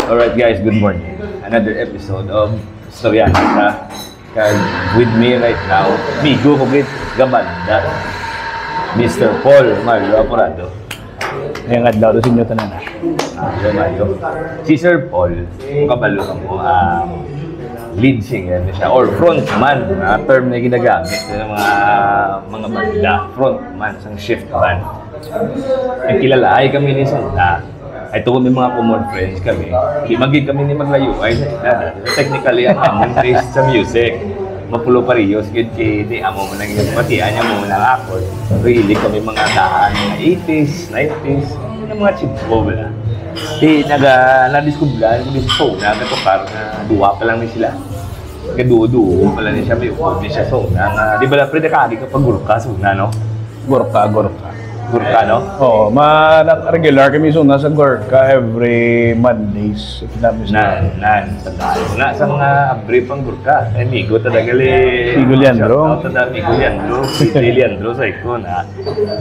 Alright guys, good morning. Another episode of Storyana sa with me right now, Migo Kugit Gabanda, Mr. Paul Mario Apurado. Ngayong adlaw do sinyo tanan. Mario. Si Sir Paul, kung kabalo mo, lead singer na siya or frontman, term na ginagamit ng mga banda, frontman sang shift band. Nagkilala ay kami ni Santa. Ay ito kami mga common friends kami. Di magig kami ni maglayo ay na technically ang among taste sa music. Mapulo parehas gid kay di amo man lang yung patian niya mo na ako. Really kami mga daan mga 80s, 90s, mga chippo bala. Di na-discoveran ko din sa na katokar na duwa pa lang ni sila. Kadudo pala ni siya may upod ni siya so na di ba la predikadi kapag gurka suna no? Gorka. Gurka, no? Oo, regular kami suna sa Gorka every Mondays. If not mistaken. Na sa mga abri pang Gurka. Amigo talaga li. Migo Leandro. Shoutout na Migo Leandro. Si Leandro sa ikon, ha?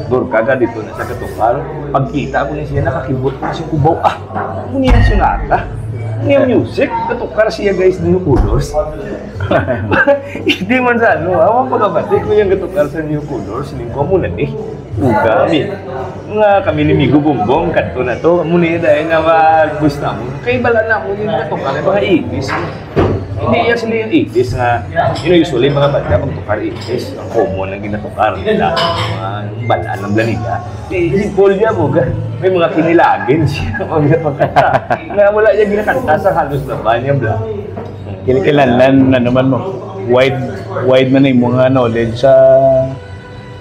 Gurka ka dito na sa Katukal. Pagkita ko niya siya, nakakibot na siya kubaw. Ano niya sunata? Niya music, Katukal siya guys New Colors. Hindi man sa ano, awang pagkabati ko yung Katukal sa New Colors. Lingko mo na eh. Kami ni Migo Bumbong kanto na to muna dahil na mag-gusto mo kay bala na mo yung natukar mga 80s hindi yan sila yung 80s nga usually mga banda magtukar 80s ang common ang ginatukar nila mga bala ng Blanida si Paul niya mo may mga kinilagin siya magkakanta nga wala niya ginakanta sa halos na ba niya bla Kilikilanlan na naman mo wide man yung mga knowledge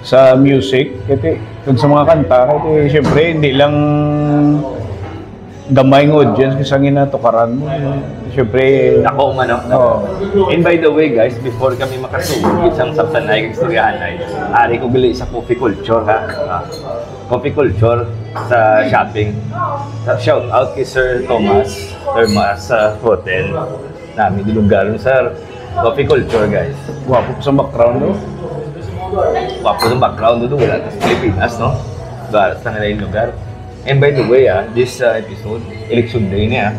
sa music, kasi sa mga kanta, kasi syempre hindi lang gamay ng audience kasi ang inatukaran mo. Syempre, ako man And by the way guys, before kami makasugod isang sabsanay kag istoryahanay, ari ko gali sa coffee culture ha. Coffee culture sa shopping. Shout out kay Sir Thomas sa hotel namin di lugar sir. Coffee culture guys. wapo sa background, no? Wapo ng background doon, wala sa Pilipinas, no? Sa nalaing lugar. And by the way, this episode, election day niya.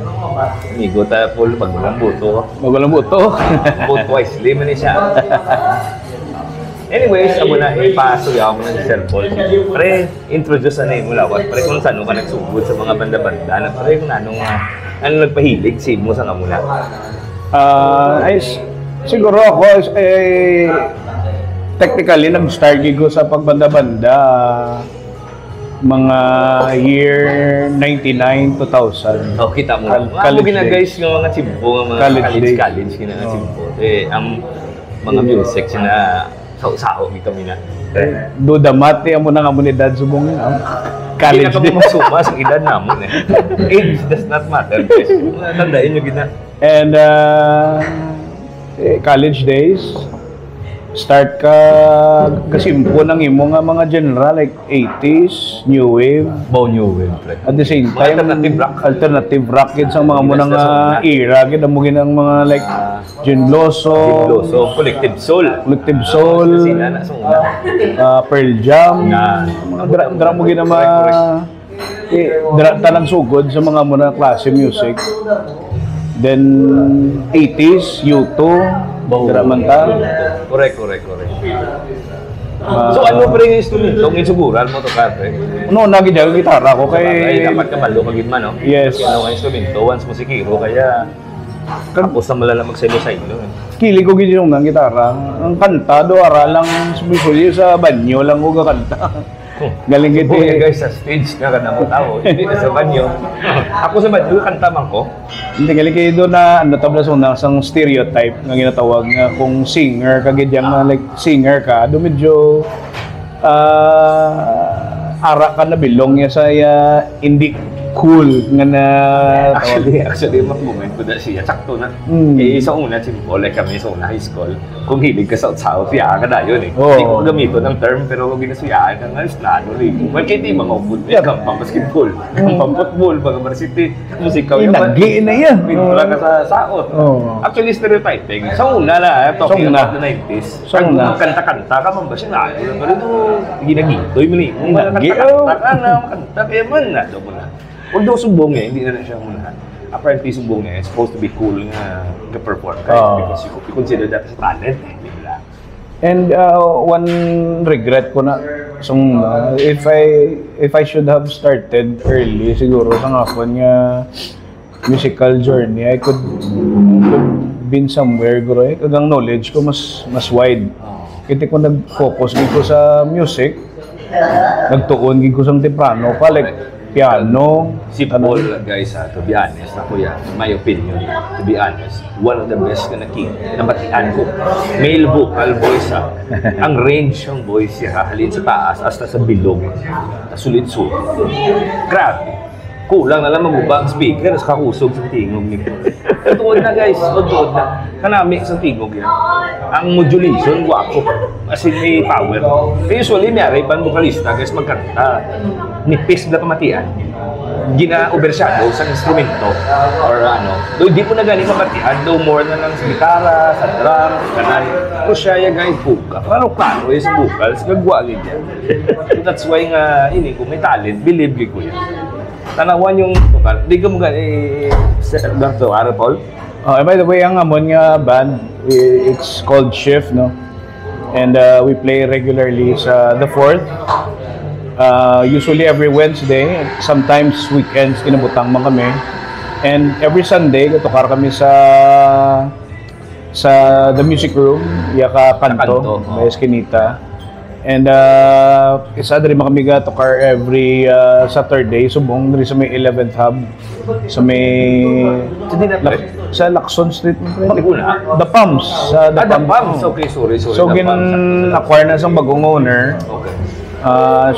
Amigo tayo po, pag walang boto. Magalang buto. Vote wisely man siya. Anyways, amo na, ipasuyaw mo na si Sir Paul. Pre, introduce na yung mulawat. Pre, kung saan ka nagsugod sa mga banda-banda. Na pre, kung ano nagpahilig, save mo sa kamula. Siguro ako, technically, nag-start ko sa pagbanda-banda mga year 99, 2000. Oh, kita mo. Ano guys yung mga chimpo, mga college chimpo. Ang mga music na sao dito mina. Do damati amo na nga munidad subong college din. Hindi na suma sa edad namon Age does not matter. Tandaan nyo gina. And college days, start ka kasimpo ng imo nga mga genre like 80s, new wave, new wave. at the same time alternative rock yun sa mga munang era gid amo ginang mga like Gin Blossom, Collective Soul, Pearl Jam, mga dra mo gina talang sugod sa mga munang klase music. Then 80s, U2, Dramanta. Correct. So ano pa rin yung instrumento? Ang insuguran mo to karte? No, nagidya yung gitara ko kay... dapat kabalo kagid man, no? Yes. Ano ang instrumento? Once musikiro, kaya... Tapos na malala magselo-silo. Kili ko gid yung gitara. Ang kanta do ara lang sumisuli sa banyo lang ko kanta. Galing gid guys sa stage na kada mo tao. Hindi na sa banyo. Ako sa banyo kanta man ko. Hindi galing kay do na tabla sa isang stereotype nga ginatawag nga kung singer ka gid like singer ka do medyo ara ka na bilong ya sa indie cool nga na actually mag-moment ko na siya sakto na sa una simple like kami sa una high school kung hilig ka sa utsaw siya ka na yun hindi ko gamito ng term pero ginasuyaan ka nga isnado rin kung kaya di mga upod kampang basketball kampang football mga varsity musikaw yung inagi na yan wala ka sa saot actually stereotyping sa una na talking about the 90s ang kanta-kanta ka man ba siya na pero ito ginagitoy mo ni kanta-kanta ka na kanta kaya man na doon mo na. Although subong hindi na siya muna. apparently subong niya, it's supposed to be cool nga perform because you consider that as talent, di ba? And one regret ko na, so, if I should have started early, siguro sa ngakon nga musical journey, I could been somewhere, guro ang knowledge ko mas wide. Kaya ko nag-focus ko sa music, nagtuon ko sa tiprano pa, like piano. Si Paul, guys, to be honest, ako yan, my opinion, to be honest, one of the best na nabatian ko. Male vocal voice, ang range ng voice niya, halin sa taas, hasta sa bilog, sulit-sulit. Grabe. Kulang na lang magubang speaker, sa kakusog sa tingog niya. Tuod na guys, tuod na. Kanami sa tingog yan. Ang modulation, guwapo. As in, may power. Usually, may pan vocalista, guys, magkanta. Nipis na pamatian. Gina-overshadow sa instrumento. Or ano. Though di po na galing pamatian, though more na lang sa gitara, sa drum, kanan. Pero siya yung guys, vocal. Klaro yung sa vocals, gagwa niya. So that's why nga, ini ko may talent, believe ko yan. Tanawan yung vocal. Di ka mo Dr. Paul? By the way, ang amon nga band, it's called Shift, no? And we play regularly sa the 4th. Usually every Wednesday, sometimes weekends, kinabutang man kami. And every Sunday, katukar kami sa The Music Room, yaka kanto, sa Eskinita. And isa rin kami gatukar every Saturday, subong rin sa may 11th Hub, sa may sa Lacson Street. The Palms. The Palms. Okay, sorry. So gin-acquire na sa bagong owner. Okay.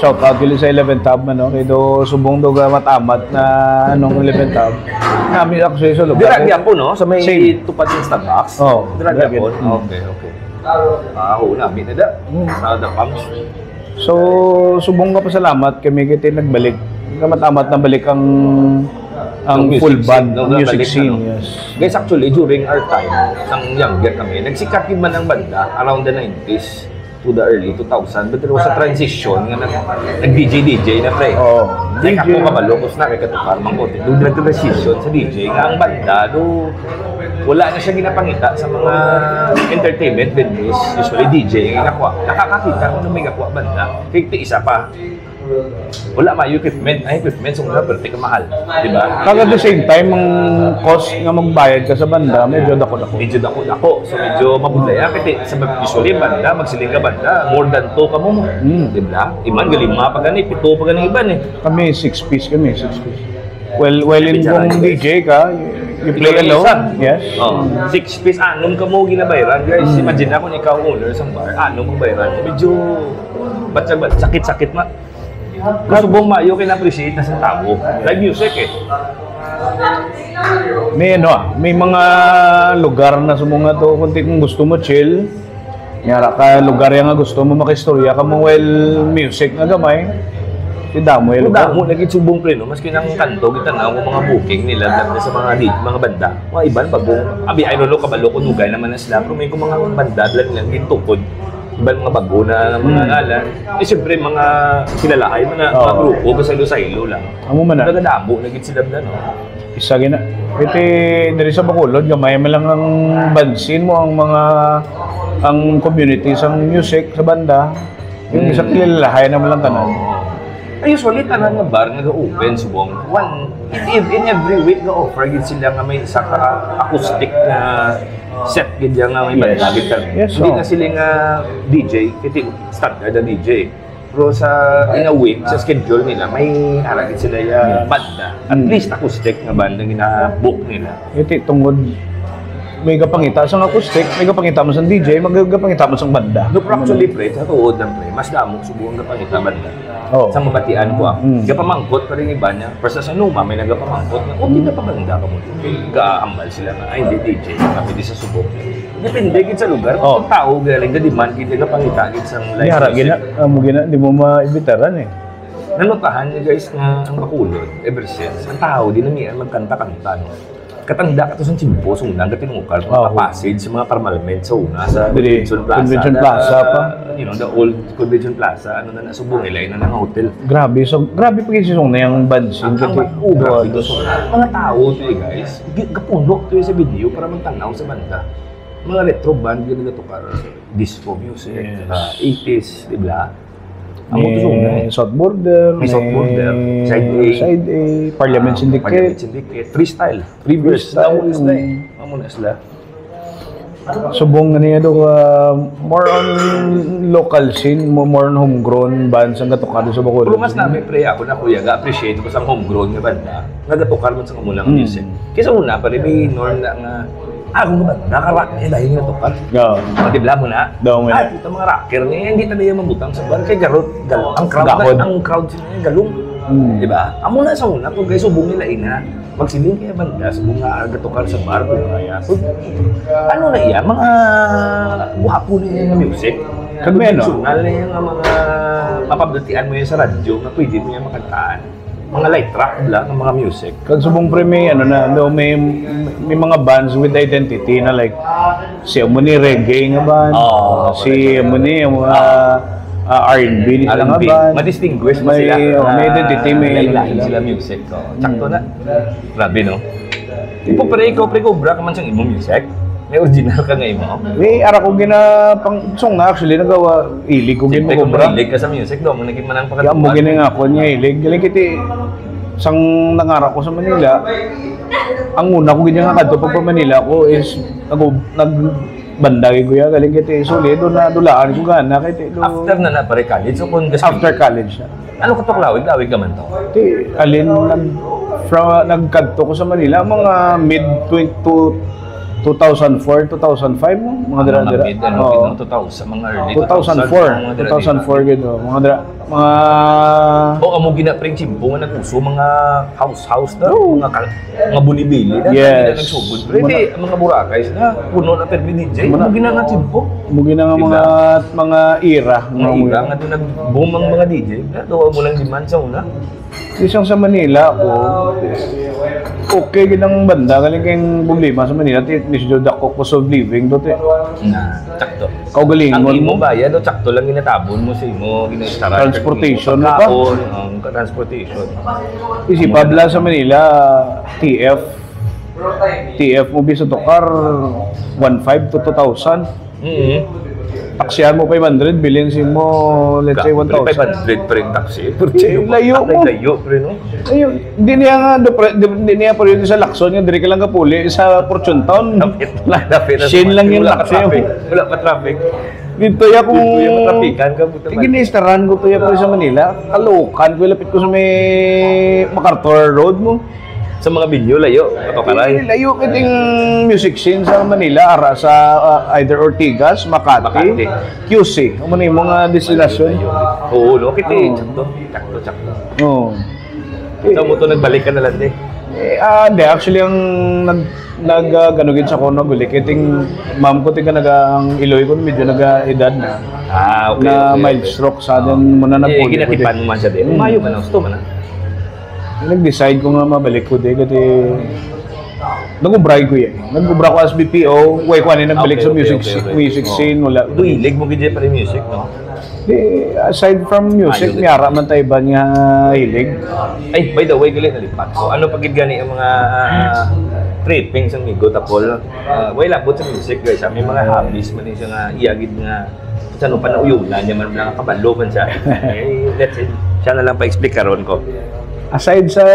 Shout out dili sa 11th Hub, ano, kay do subong do matamat na anong 11th Hub. Nami actually sa lugar. Diragyan po, no? Sa may tupad yung Starbucks. Diragyan po. Okay. Namin na da. Sa The Palms. So, subong ka pasalamat kami kiti nagbalik. Matamat na balik ang full band music scene. Yes. Guys, actually, during our time, sang younger kami, nagsikat din man ang banda around the 90s to the early 2000. But there was a transition nga nag-DJ na pre. Like ako kabalokos na kay katukar mang konti. Doon nag-transition sa DJ nga ang banda wala na siya ginapangita sa mga entertainment venues. Usually DJ nga nakuha. Nakakakita kung may nakuha banda. Kaya isa pa. Wala ma equipment. Ay equipment so muna pero mahal. Diba? Kaya at the same time, ang cost nga magbayad ka sa banda, medyo dako-dako. So medyo mabudlaya. Kasi usually banda, magsiling ka banda, more than 2 ka mo. Diba? Iman, galima pa gani, 7 pa gani iban eh. Kami, 6 piece. Well, in kung DJ ka, you play alone. Yes. 6 piece, anom ka mo ginabayaran. Guys, imagine ako ikaw owner sa bar, anom ang bayaran. Medyo sakit-sakit ma. Kasubong mayo kina-appreciate na sa tao. Live music eh. May mga lugar na sumunga to kung gusto mo chill. Nyara ka lugar yang gusto mo makistorya ka mo music nga gamay. Damo naging subong pre no maski nang kanto kita na ang mga booking nila sa mga banda. Mga iban bagong abi I don't know kabalo ko dugay naman na sila pero may ko mga banda lang gintukod. Iban mga bago na mga ngalan. Siyempre mga kilalahay mga grupo basta ilo lang. Amo man na. Nagadabo naging sila no. Isa gina. Pwede diri sa Bacolod gamay man lang ang bansin mo ang community sa music sa banda. Yung isa kilalahay naman lang tanan. Usually, tanan nga bar nga ga-open subong. In every week ga-offer gid sila nga may isa ka acoustic na set gid nga may banda guitar. Hindi na sila nga DJ, kiti standard na DJ. Pero in a week, sa schedule nila, may haragid sila ya banda. At least acoustic nga banda gina-book nila. Iti tungod may gapangita sa acoustic, may gapangita mo sa DJ, magagapangita mo sa banda. No, actually, pre, sa tuod ng pre, mas damo subukan gapangita banda. Sa mabatian ko gapamangkot pa rin iba niya. Pero sa Numa, may nagapamangkot na, hindi na paganda ka mo. Gaambal sila na, ay, hindi DJ, kami di sa subok. Depende gid sa lugar. Kung tao galing na demand, hindi gapangita gid sa live music. Di mo maibitaran eh. Nanotahan niya guys nga ang Bacolod, ever since, ang tao, di na niya magkanta-kanta. No? katanda ka to sa Chimpo, sa unang gatinukar, mga passage sa mga Parmalment sa una, sa Dili, Convention Plaza. Convention Plaza pa. You know, the old Convention Plaza, ano na nasubong nila, yun na ng hotel. Grabe, so grabe pa kasi song na yung bansin. Grabe to. Mga tao to guys, kapundok to sa video para magtanaw sa banda. Mga retro band, yun na tukar, disco music, 80s, di ba? May South Border, may South Border, Side A, Parliament Syndicate, freestyle, reverse, namunas na eh. Namunas na. Subong niya do more on local scene, more on homegrown bands ang gatukado sa Bacolod. Pero mas namin pre ako na kuya, ga-appreciate ko sa homegrown nga banda. Nagatukar man sa kamulang music. Kaysa una pa rin may norm na nga ako nga ba? Nakarock niya dahil nga tukar. Oo. Matibla mo na. Daw mo na. Puta mga rocker niya, hindi talaga mabutang sa bar. Kay garot, ang crowd sila yung galong. Diba? Amo na sa una, kung kayo subong nila ina, magsiling kaya banda, subong nga agatukar sa bar, kung kaya. So, ano na iya, mga guwapo na yung music. Kami ano? Traditional na yung mga mapabdutian mo yun sa radyo, na pwede mo yung makantaan. Mga light track lang, ng mga music. Kag subong pre may ano na, may mga bands with identity na like si Amuni reggae nga band, si Amuni yung R&B ni sila nga band. Ma-distinguish mo sila. May identity, may lain sila music. Sakto na. Grabe no? Ipo pa rin ikaw, pre-cobra ka man siyang imong music. May original ka nga imo. May ara ko gina pang song na actually nagawa ilig ko gina ko cobra. Ilig ka sa music do mo naging manang Kaya mo gina nga ako niya ilig. Galing kiti sang nangarap ko sa Manila. Ang una ko gina nga kadto pag pa Manila ko is nagbandagi ko ya galing kiti sulit do na dulaan ko gana kiti do. After na pare college so kung after college na. Ano ka to lawig ka man to? Ti alin nagkadto ko sa Manila mga mid 2004, 2005 mga dira-dira. Oo, 2000 mga early 2004 gito. Mga amo gina pring Chimpo nga nag-uso mga house na mga bunibili na yes. Nagsugod. Pwede mga Boracay na puno na permi DJ. Amo gina nga Chimpo. Amo gina nga mga era, mga era nga doon nag-boom ang mga DJ. Daw mo lang demand sa una. Isang sa Manila okay ginang banda galing kayong problema sa Manila nisyo dako cost of living dote na sakto kaugalingon ang imo bayad do sakto lang ginatabon mo sa imo ginastara transportation mo pa transportation si Pabla sa Manila TF mo bisa tukar 1.5 to 2,000 taksihan mo 500 bilhin mo let's say 1,000 500 pa rin taxi layo mo layo pre no ayun hindi niya pa rin sa Lacson nga dire ka lang kapuli sa Fortune Town Shin lang yung taxi wala pa traffic dito ya kung matrapikan ka buta ginistaran ko to ya pa sa Manila Caloocan ko lapit ko sa may MacArthur Road mo sa mga binyo layo katokaray layo kiting music scene sa Manila ara sa either Ortigas, Makati, QC mo na yung mga destinasyon oo no kiti sakto oo ito mo to nagbalik ka na lang hindi actually ang nagganugin sa kono guli kiting ma'am ko tiga ang iloy ko medyo naga-edad na okay na mild stroke sa din mo na napuli ginatipan mo man siya din mayo man gusto man nag-decide ko nga mabalik ko din kasi nag-ubray ko yan. Nag-ubra ko as BPO, way ko nagbalik sa music scene, wala. Hilig mo gid pa rin music, no? Aside from music, miyara man tayo ba nga hilig? Ay, by the way, galing nalipat. So, ano pagid gani ang mga tripping sa migo tapol? Way labot sa music, guys. May mga hobbies man siya nga iyagid nga sa no pa na uyulan, niya man lang kabalo man siya. That's it. Siya na lang pa-explain karon ko. Aside sa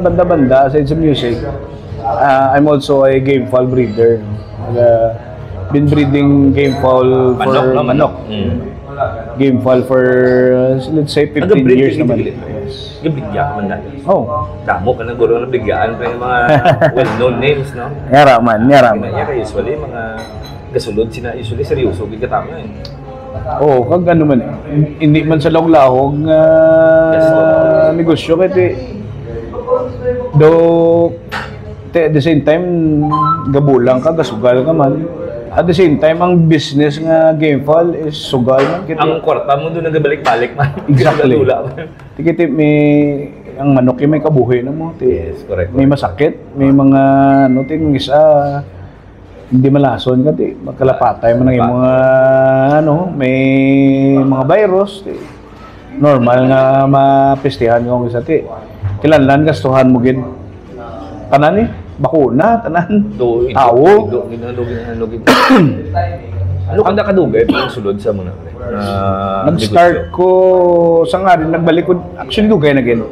banda-banda, aside sa music, I'm also a game fowl breeder. Been breeding game fowl for manok. Game fowl for let's say 15 years naman. Yes. Gabigya ka man na. Oh. Damo ka ng guro na bigyan pa yung mga well-known names, no? Yara man. Usually mga gasulod sina usually seryoso gid katama eh. Oo, kag ano man hindi man sa lawlahog nga negosyo kay at the same time gabulang ka gasugal ka man at the same time ang business nga game fall is sugal man ang kwarta mo doon nagabalik-balik man exactly tikiti may ang manok yung may kabuhi na mo. Yes, correct. May masakit, may mga ano ting isa hindi malason ka ti magkalapatay man ng mga ano, may mga virus ti. Normal nga mapestihan kung isa ti. Kilanlan gastuhan mo gid. Tanan ni bakuna, tanan. Tawo. Ginalugin. Ano kang nakadugay pang sulod sa mga Nag-start ko sa nga rin, nagbalik ko, actually dugay na gin.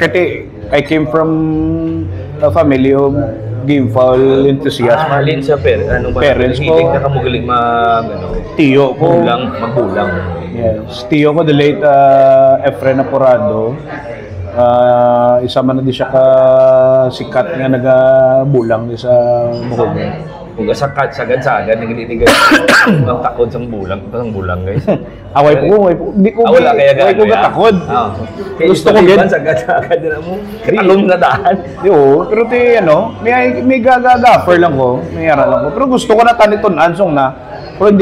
Kasi I came from a family of game foul enthusiast. Marlin sa Parents ko. Hilig na kamugaling Tiyo ko. magbulang. Yes. Tiyo ko, the late Efren Apurado. Isa man na di siya ka sikat nga nagabulang di sa Bukog. Kung sagad-sagad, nagilitigay ang takod sa bulang, guys. Away po, hindi ko wala kaya away ko katakod. Gusto ko gid sagad-sagad din mo. Katalong na daan. Yo, pero ti ano, may gagagaffer lang ko, may ara lang ko. Pero gusto ko na tani tunan song na. Pero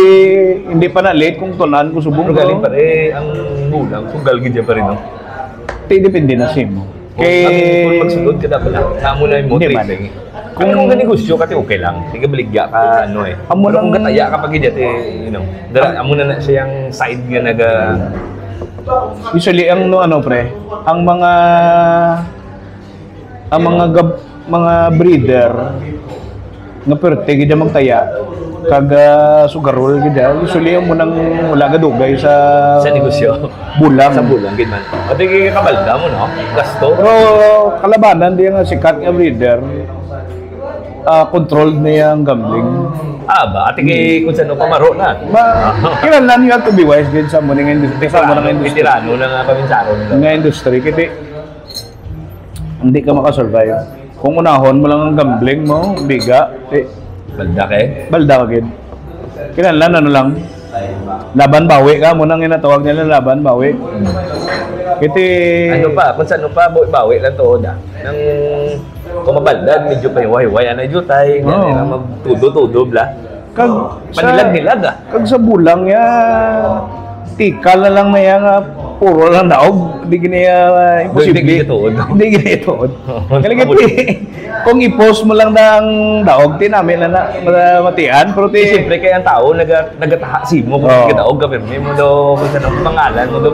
hindi pa na late kung tunan ko subong. Pero galing pa rin ang bulang, kung galgid pa rin, no? Depende na sim mo. Kung magsulod ka dapat na, namo na yung motive. Kung gani gusto kasi okay lang. Hindi ka baligya ka Amo pero lang kung kataya ka pag amo na siyang side nga usually ang pre, ang mga breeder nga perte gid magtaya kaga sugarol gid usually ang munang wala gadugay sa negosyo bulang sa bulang gid man. At kabalda mo no gasto. Pero kalabanan di nga sikat nga breeder controlled na yung gambling. Ba? Ate kung saan pamaro na. Kailangan you have to be wise din sa munang industry. Sa munang industry. Veterano na nga paminsaron. Nga industry. Kasi hindi ka makasurvive. Kung unahon mo lang ang gambling mo, biga. Balda ka gid. Kailangan ano lang. Laban bawi ka. Munang inatawag nila laban bawi. Kasi ano pa? Kung saan bawi lang to da. Nang kumabaldag, medyo pa yung wayway, jutay, magtudo-tudo, bla. Panilag-nilag, Kag sa bulang, tikal na lang na yan, puro lang daog. Hindi imposible. Hindi ginituod. Kung i-post mo lang ng daog, namin na matian. Pero siyempre, kaya ang tao, nagatahasin mo kung nagadaog ka, pero may mo daw, kung saan ang pangalan mo daw,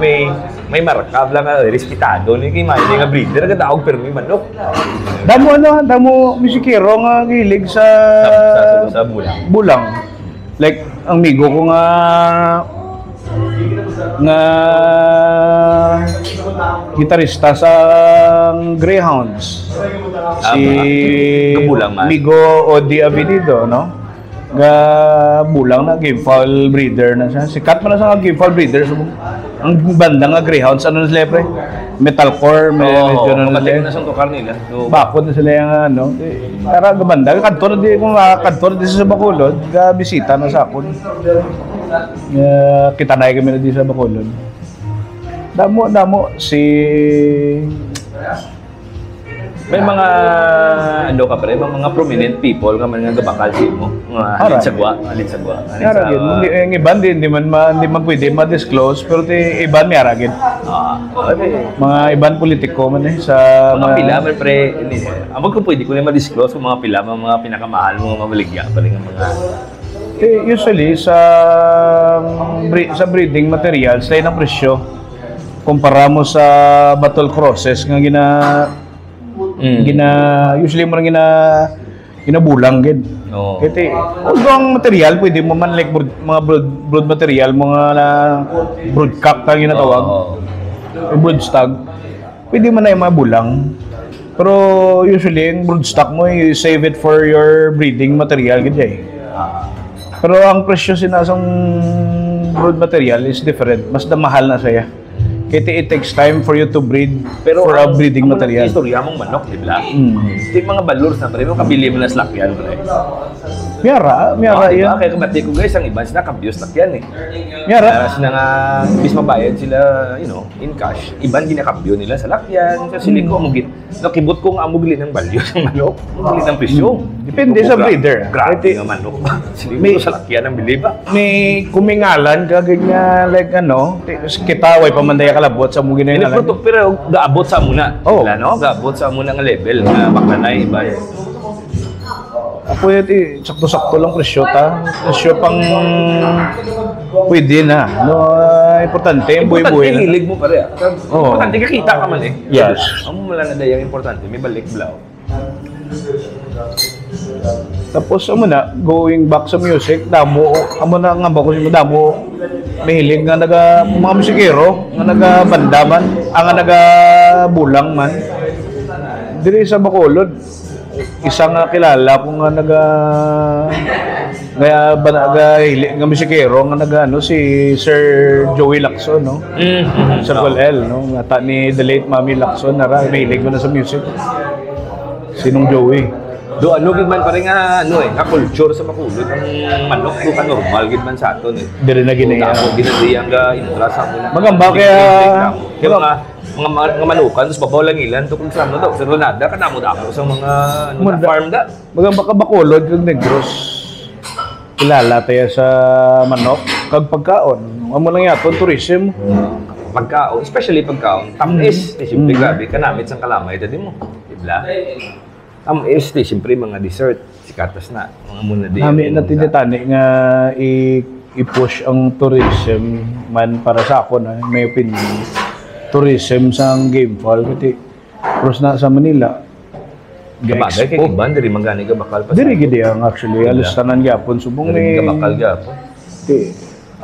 may marka, lang respetado. Hindi nga breeder, nagadaog, pero may manok. Damo musikero nga gilig sa bulang. Like, ang migo ko nga gitarista sa Greyhounds. Si Migo Odi Avenido, no? Bulang na game foul breeder na siya. Sikat man na sa game foul breeder. So, ang banda nga Greyhounds, ano na sila, pre? Metalcore, medyo na na sa tukar nila. Bakod na sila yung ano. Para gabanda, kanto na di sa Bacolod, bisita na sa akon. Kita na kami na di sa Bacolod. Damo si may mga mga prominent people ka man nga gabakal mo. Mga alinsagwa. Yung iban din, hindi man pwede ma-disclose, pero iban may aragin. Mga iban politiko man sa mga pila man pre. Amag ko pwede ko na ma-disclose kung mga pila mga pinakamahal mga mabaligya pa rin mga usually sa breeding materials lain ang presyo kumpara mo sa battle crosses nga usually mo ginabulang gid. Kasi ang material pwede mo man like mga brood material mga broodcock ta ginatawag. Broodstock. Pwede man na yung mga bulang. Pero usually yung broodstock mo you save it for your breeding material gid Pero ang presyo sinasang brood material is different. Mas mahal na saya. Kaya it takes time for you to breed for a breeding material. Pero istorya mong manok, di ba? Yung mga balors na pre, kabili mo na slakyan pre. Miara yan. Kaya kumati ko guys, ang iba sila kabiyos slakyan Miara. Sila nga, bis mabayad sila, in cash. Iban ginakabyo nila sa lakyan. Kasi sili ko amugit. Nakibot ko nga amugli ng balyo ng manok. Amugli ng presyo. Depende sa breeder. Grabe nga manok. Sili ko sa lakyan ang bili ba? May kumingalan ka ganyan like kita way pamandaya ka kalabot sa mo ginahinalan. Pero gaabot sa muna. Oh. Wala, no? Gaabot sa muna nga level nga baklanay iba. Ako yun, sakto-sakto lang presyo ta. Presyo pang pwede na. No, importante, buhay-buhay Importante, na. hilig mo pare. Oo. Importante, kakita ka man eh. Yes. Ang wala na dayang importante, may balik blaw. Tapos amo na, going back sa music, damo, amo na nga ba ko damo, mahilig nga mga musikero, nga naga-banda man, nga naga-bulang man. Diri sa Bacolod, isa nga kilala ko nga hilig nga musikero nga si Sir Joey Lacson, no? Sa L, no? Nga ni the late Mami Lacson, mahilig mo na sa music. Sinong Joey? Do ano gid man pare nga nga culture sa Bacolod ang manok do ka normal gid man sa aton eh. Diri na ginaya. Ako ginadiyang ga interest sa muna. Magamba kaya mga manukan sa babaw lang ilan to kung saan daw sa Ronada kanamo ako sa mga farm da. Magamba ka Bacolod kag Negros. Kilala tayo sa manok kag pagkaon. Amo lang yaton tourism. Pagkaon, especially pagkaon. Tamis, siyempre grabe kanamit sang kalamay tadi mo. Dibla. Siyempre mga dessert, sikatas na, mga muna din. Nami na tinitani nga i-push ang tourism man para sa ako na may opinion. Tourism sa Gamefall kasi cross na sa Manila. Bagay kay Iban, diri mangani ka bakal pa. Diri gid ang actually alas tanan gyapon subong Diri may ka bakal gyapon.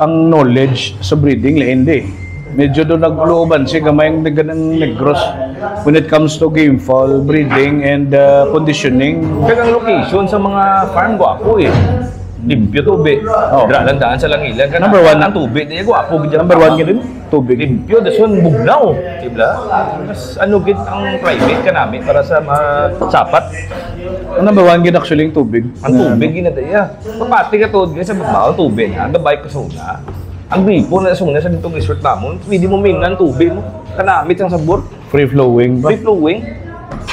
Ang knowledge sa breeding lain di. Medyo doon naglooban siya gamay ang ng Negros when it comes to gamefall, breeding, and conditioning. Kaya ang location sa mga farm gwapo eh. Limpyo tubig. Lang daan sa langilan. Number one. Ang tubig, di gwapo. Number one din, tubig. Limpyo, dasun bugnaw. Diba? Mas gid ang private ka namin para sa mga sapat. Ang number one gid actually yung tubig. Ang tubig ginadaya. Pagpati ka to, sa babaw, tubig. Ang gabay ko sa una. Ang gripo na sungna sa ditong resort namon, pwede mo mingan tubig mo. Kanamit ang sabor. Free flowing ba? Free flowing.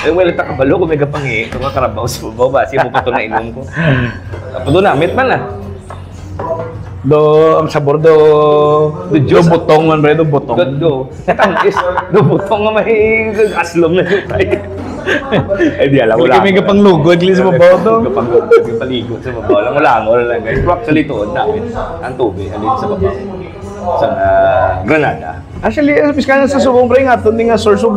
Well, takabalo ko may kapangi. Ito ka karabaw sa babaw ba? Siya mo pa ito na inom ko. Tapos doon namit man ah. Ang sabor do butong man rin, do butong. Do butong nga may aslom na yung tayo. Eh di alam, wala. Kami kapang lugod sa babaw to. Kapang lugod, yung paligod sa babaw. Wala lang guys. Actually tuod namin ang tubig, halin sa babaw. Sa Granada. Actually, piskana sa subong pre nga nga source of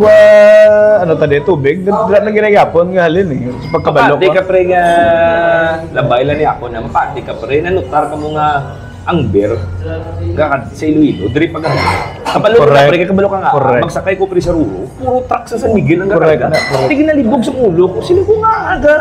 tubig. Dira na ginagapon nga halin eh. Sa pagkabalo Mapati ka pre nga labay lang ni ako na mapati ka pre nanutar ka mo nga ang beer sa Iloilo, diri pag kabalo ka pre kabalo ka nga magsakay ko pre sa Ruro, puro truck sa San Miguel ang karga. Tigin nalibog sa ulo ko, sino ko nga aga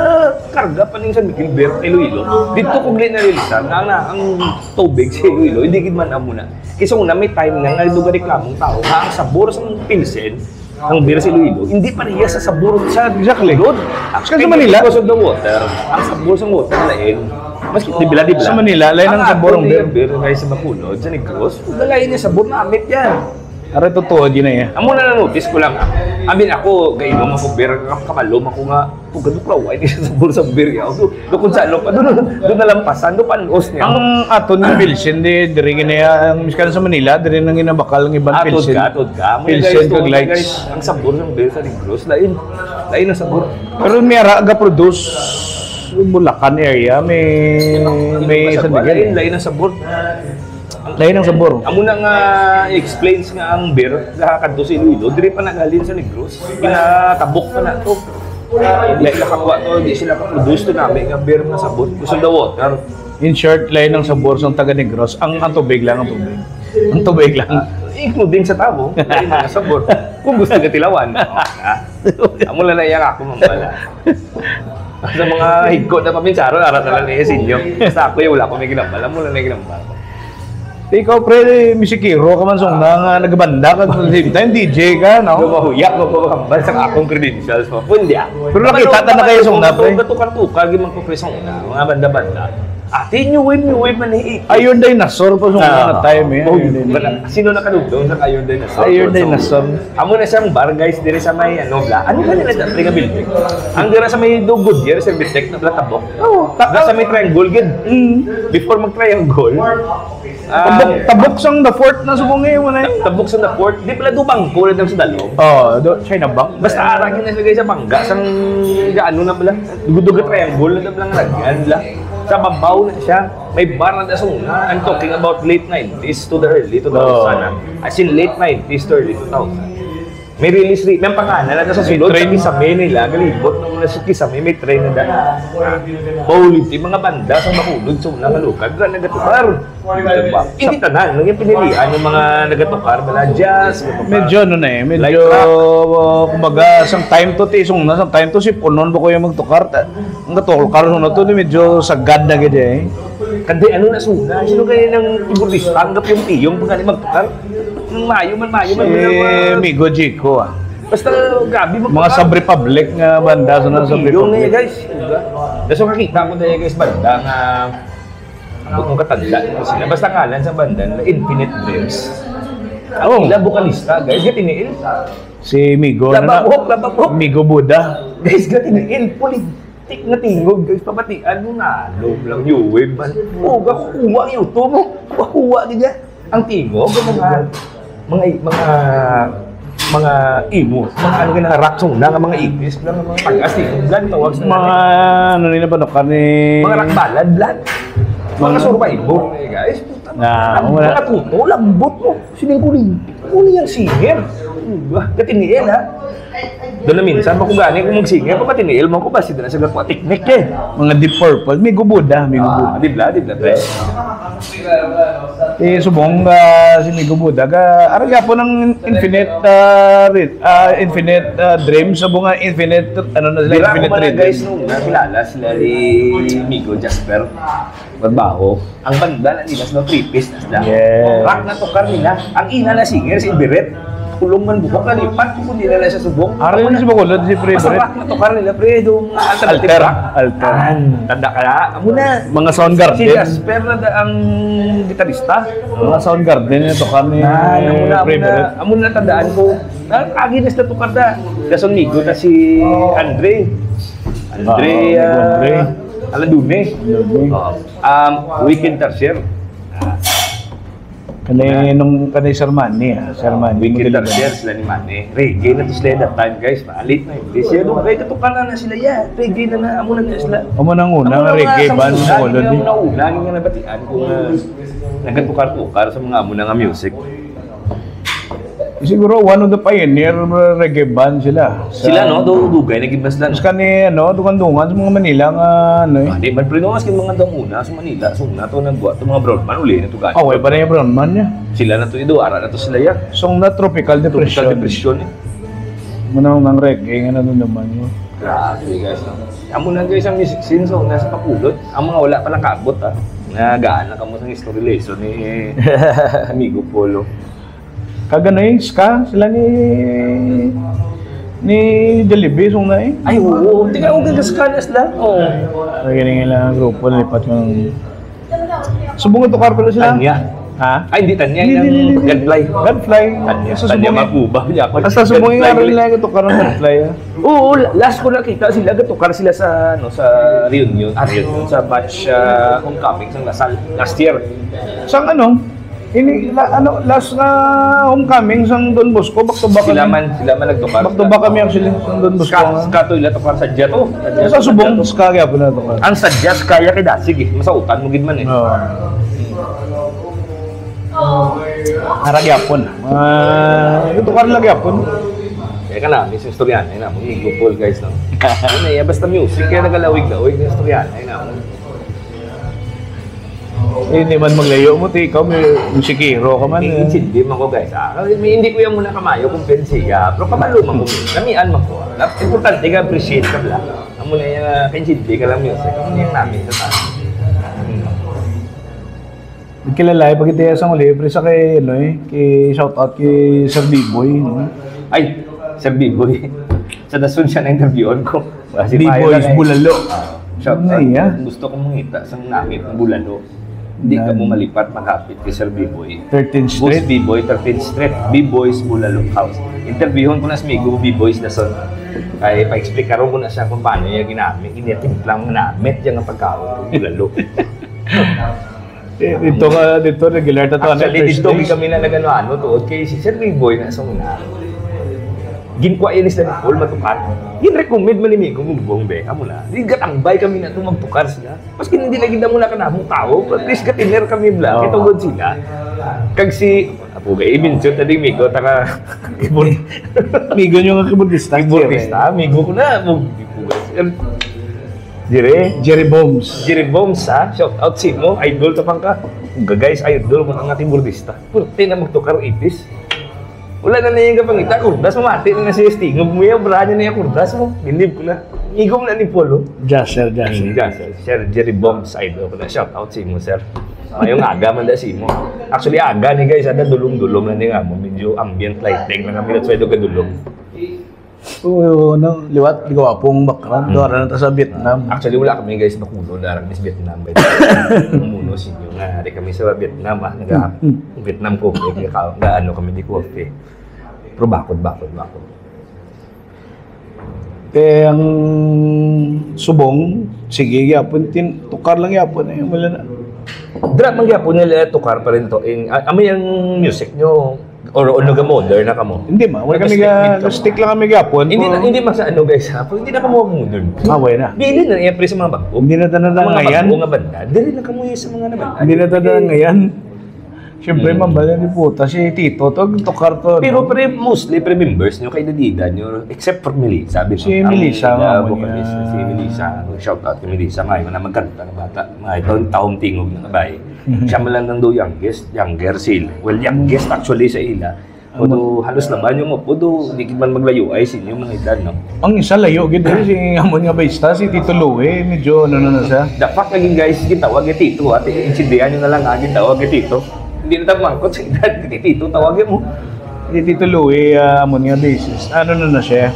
karga pa ning San Miguel beer Iloilo. Dito ko glen na rilisan na ang tubig sa Iloilo, hindi gid man amo na. Kasi una may time nga duga reklamong tao nga ang sabor sa Pilsen ang beer sa Iloilo, hindi pareha sa sabor sa Road. Kasi sa Manila, because of the water, ang sabor sa water lain. Maski dibla. Sa Manila, lain ang sabor ng beer. Beer guys sa Bacolod, sa Negros, lain niya sabor na amit yan. Ara totoo din na yan. Amo na notice ko lang. Amin ako, gainom ako beer, kamalom ako nga, ganun klaw, ay sa sabor sa beer. Do kung saan, doon nalampasan, doon panos niya. Ang aton ng Pilsen, diri na ang miskan sa Manila, diri nang inabakal ng ibang Pilsen. Atod ka. Pilsen kag lights. Ang sabor ng beer sa Negros, lain ang sabor. Pero may aga produce Bulacan area, may San Miguel. Lain ang sabor. Lain ang sabor. Amo na nga explains nga ang beer nakakadto sa Iloilo, diri pa nagalin sa Negros. Kinatabok pa na to. Hindi sila kapwa to, hindi sila ka-produce to namin nga beer na sabor. Gusto the water. In short, lain ang sabor sa taga Negros. Ang tubig lang ang tubig. Ang tubig lang. Including sa tabo, lain ang sabor. Kung gusto ka tilawan. Amo na naiyak ako mamala. Sa mga higko na paminsaro, arat na lang niya sinyo. Basta ako yung wala ko may ginambal. Amo na ginambal. Ikaw, pre, misikiro ka man song na nagbanda ka sa same time, DJ ka, no? Mahuyak, magpapakambal sa akong credentials mo. Hindi ako. Pero nakita na kayo song na, pre. Gatukar-tukar, gimang ko pre song na, mga banda-banda. Ate, new wave man eh. Iron Dinosaur pa sa time eh. Oh, Iron Dinosaur. sino nakalugdong sa Iron Dinosaur? Iron Dinosaur. Amo na siyang bar guys dire sa may ano bla. Ano ba nila sa nga building? Ang dira sa may do Goodyear sa Bitek na tabok. Oh, sa may triangle gid. Before mag-triangle. Tabok sang the fort na subong ngayon na eh. Tabok sa the port, di pala do bangko na sa dalom. Oh, China Bank. Basta aragin na sila guys sa bangga sang gaano na pala. Dugod-dugod triangle na lang lagyan la. Sa babaw na siya, may bar na suna. I'm talking about late 90s to the early 2000s. As in late 90s to early 2000. May release rate, may pangalan na sa sulod sa Kisame nila, galibot nung nasa Kisame, may train na dahil. Baulit, yung mga banda sa makulod sa unang halukad, na nagatukar. Diba? Hindi tanan, nung yung pinilian yung mga nagatukar, mala jazz, Medyo ano na eh, medyo kumbaga sang time to tisong na, sang time to si Punon ba ko yung magtukar. Ang gatukar na to, medyo sagad na gede eh. Kandi ano na suna, sino kaya ng iburista, tanggap yung tiyong pag magtukar. Mayo man. Migo Jico ah. Basta grabe mo. Mga Sub Republic nga banda sa Sub Yung Republic. guys. So kakita ko dahil guys banda nga kung katanda sila. Basta ngalan sa banda na Infinite Dreams. Ang ila bukalista guys, gatiniil. Si Migo Lababok. Migo Buddha. Guys, gatiniil. Politik na tingog guys. Pabatian mo na. Love lang new wave man. Oo, kakuha YouTube mo. Kakuha din yan. Ang tingog, mga emo, mga ano nga rock song na mga ipis, mga pag-as tingog, tawag sa Mga ano nila ba no kani mga rock ballad, mga survival guys. Mga tuto, lambot mo. Siningkuling. Uli yung singer. Katiniil ha. Doon na minsan, makugani kung mag-singer, papatiniil mo ko ba? Sida na sa gagwa, teknik eh. mga Deep Purple, Migo Buddha. Dibla, pre. Subong si Migo Buddha aragya po ng Infinite Dreams subong nga Infinite ano na sila Dira Infinite ko Rhythm. guys nung nakilala sila ni Migo Jasper Barbaho. Ang banda na nila sa 3-piece na sila. Yes. Rock na tukar nila. Ang ina na singer si Beret. Kulong man buhok na lipat kung hindi nila siya subok. Aral si Bacolod si Pre. Basta rock na tukar nila pre. Yung Alter. Tanda ka na. Amo na. Mga Soundgarden. Si Jasper na ang gitarista. Mga Soundgarden ito kami. Amo na tandaan ko. Aginas na tukar na. Dason Migo na si Andre. Aladune. Weekend Tertiary. Kanay Sir Manny Weekend Tertiary sila ni Manny. Reggae na to sila that time guys. Late na hindi siya. Doon kayo katukan na sila. Reggae na amo na sila. Amo nang una reggae band sa Bacolod. Amo nang una nga nabatian kung nagatukar-tukar sa mga amo na nga music. Siguro one of the pioneer reggae band sila. Sila no, dugay nagibas lang. Mas kani dungan-dungan sa mga Manila nga ano eh. Di man prinos kin mga danguna sa Manila, so na to nagbuhat to mga broadman uli na to gani. Way pa na yung brown man niya. Sila na to ido, ara na to sila ya. Song na tropical depression. Depression eh. Muna ng reggae nga naman yun. Grabe guys. Amo na guys ang music scene so nasa Bacolod. Ang mga wala pa lang kaabot ha. Nagaan na kamo sa history lesson ni Amigo Polo. Kaganoy ska sila ni Jollibee song na eh. Ay oo, tingnan ko gagaskanas la. Oo. Galing lang grupo lipat ng subong ito karpelo sila. Tanya. Ha? Ay hindi tanya yung Godfly. Godfly. Tanya makuba. Basta subong nga rin lang ito karong Godfly. Oo, last ko nakita sila gatukar sila sa reunion, sa batch homecoming sa Lasal last year. Sang last na homecoming sang Don Bosco back to back Sila man nagtukar. Back to back kami actually sang Don Bosco. Ska to ila tukar sa jet oh. Sa subong ska kaya po na to. Ang sadya kaya kay dasig eh. Masautan mo gid man eh. Oo. Aragyapon. Ito ka lang gyapon. Kaya ka namin sa istoryan ay namon Migopol guys no. Ano ya basta music kaya nagalawig-lawig ng istoryan ay namon. Hindi man maglayo mo, ikaw may musikero ka man. Hindi man ko guys. Hindi ko yan muna kamayo kung pensiya. Pero kabalo man ko. Namian man ko. Importante ka appreciate ka bla. Amo na yung hindi ka lang music. Amo na yung namin sa taas. Nagkilala, pag ito sa libre sa kay, kay shoutout kay Sir B-Boy. Ay, Sir B-Boy. Sa dasun siya na interviewan ko. B-Boy's Bulalo. Shout out. Iya. Kung gusto kong mangita sa namit ng bulalo, hindi ka mo malipat, makapit kay Sir B-Boy. 13th Boss Street. B-Boy, 13th Street, B-Boys Bulalo House. Interviewon ko na sa Migo, B-Boys na son. Kaya pa-explic karon ko na siya kung paano niya ginamit. Iniatimplang na namit yan ang pagkaon ng bulalo. Dito regular to. Actually, dito kami na nagano tuod kay si Sir B-Boy na sa una. Ginkuha yan is na Nicole matukar. Gin-recommend man ni Migo mong be, kamo na. Di gatambay kami na itong magtukar sila. Maski hindi lagi na muna ka na mong tao, at least gatiner kami bla, kitugod sila. Kag si, apo ga, i-mention tadi Migo, taka, Migo nyo nga kiburdista. Migo ko na, Jerry Bombs ha, shout out si mo, idol tapang ka. Guys, idol mo ang ating burdista. Purti na magtukar itis. Wala na niya yung kapangita, kurdas mo mati na siya stingog mo yung branya na yung kurdas mo. Believe ko na. Igom na ni Polo. Jasser. Sir Jerry Bombs idol ko na. Shout out si mo, sir. Ngayong aga man da si mo. Actually, aga ni guys, ada dulong-dulong na niya mo. Medyo ambient lighting na kami na sweldo ka dulong. Oo, liwat, liwapong background. Doon na sa Vietnam. Actually, wala kami guys nakulo na sa Vietnam. Umuno si inyo nga. Hari kami sa Vietnam. Vietnam coffee. Ano kami di coffee. Pero bakod. Kaya ang subong, sige, yapon, tukar lang yapon. Wala na. Drop man gyapon nila tukar pa rin to. Ami ang music nyo or ano ga modern na kamo. Hindi wala kami stick lang kami yapon. Hindi man sa ano guys ha. Hindi na kamo modern. Away na. Dili na epre sa mga bago. Hindi na tanang ngayon. Mga nga banda. Dili na kamo sa mga nabanda. Hindi na tanang ngayon. Siyempre, mambala ni puta si Tito to, tukar to. Pero mostly members nyo kay Dadida nyo, except for Melissa. Si Melissa nga mo niya. Si Melissa, shout out kay Melissa ngayon na magkanta ng bata. Mga taong tingog na kabay. Siya man lang do younger sila. Well, youngest actually sa ila. Pudo halos laban yung pudo di man maglayo ay sinyo mga edad no. Ang isa layo gid si amon nga bayista si Tito Louie medyo na siya. Dapat naging guys gitawag ni Tito at insindihan nyo na lang agad tawag ni Tito. Hindi na mangkot sa edad ni Tito tawagin mo. Si Tito Louie amon nga bassist. Ano na siya?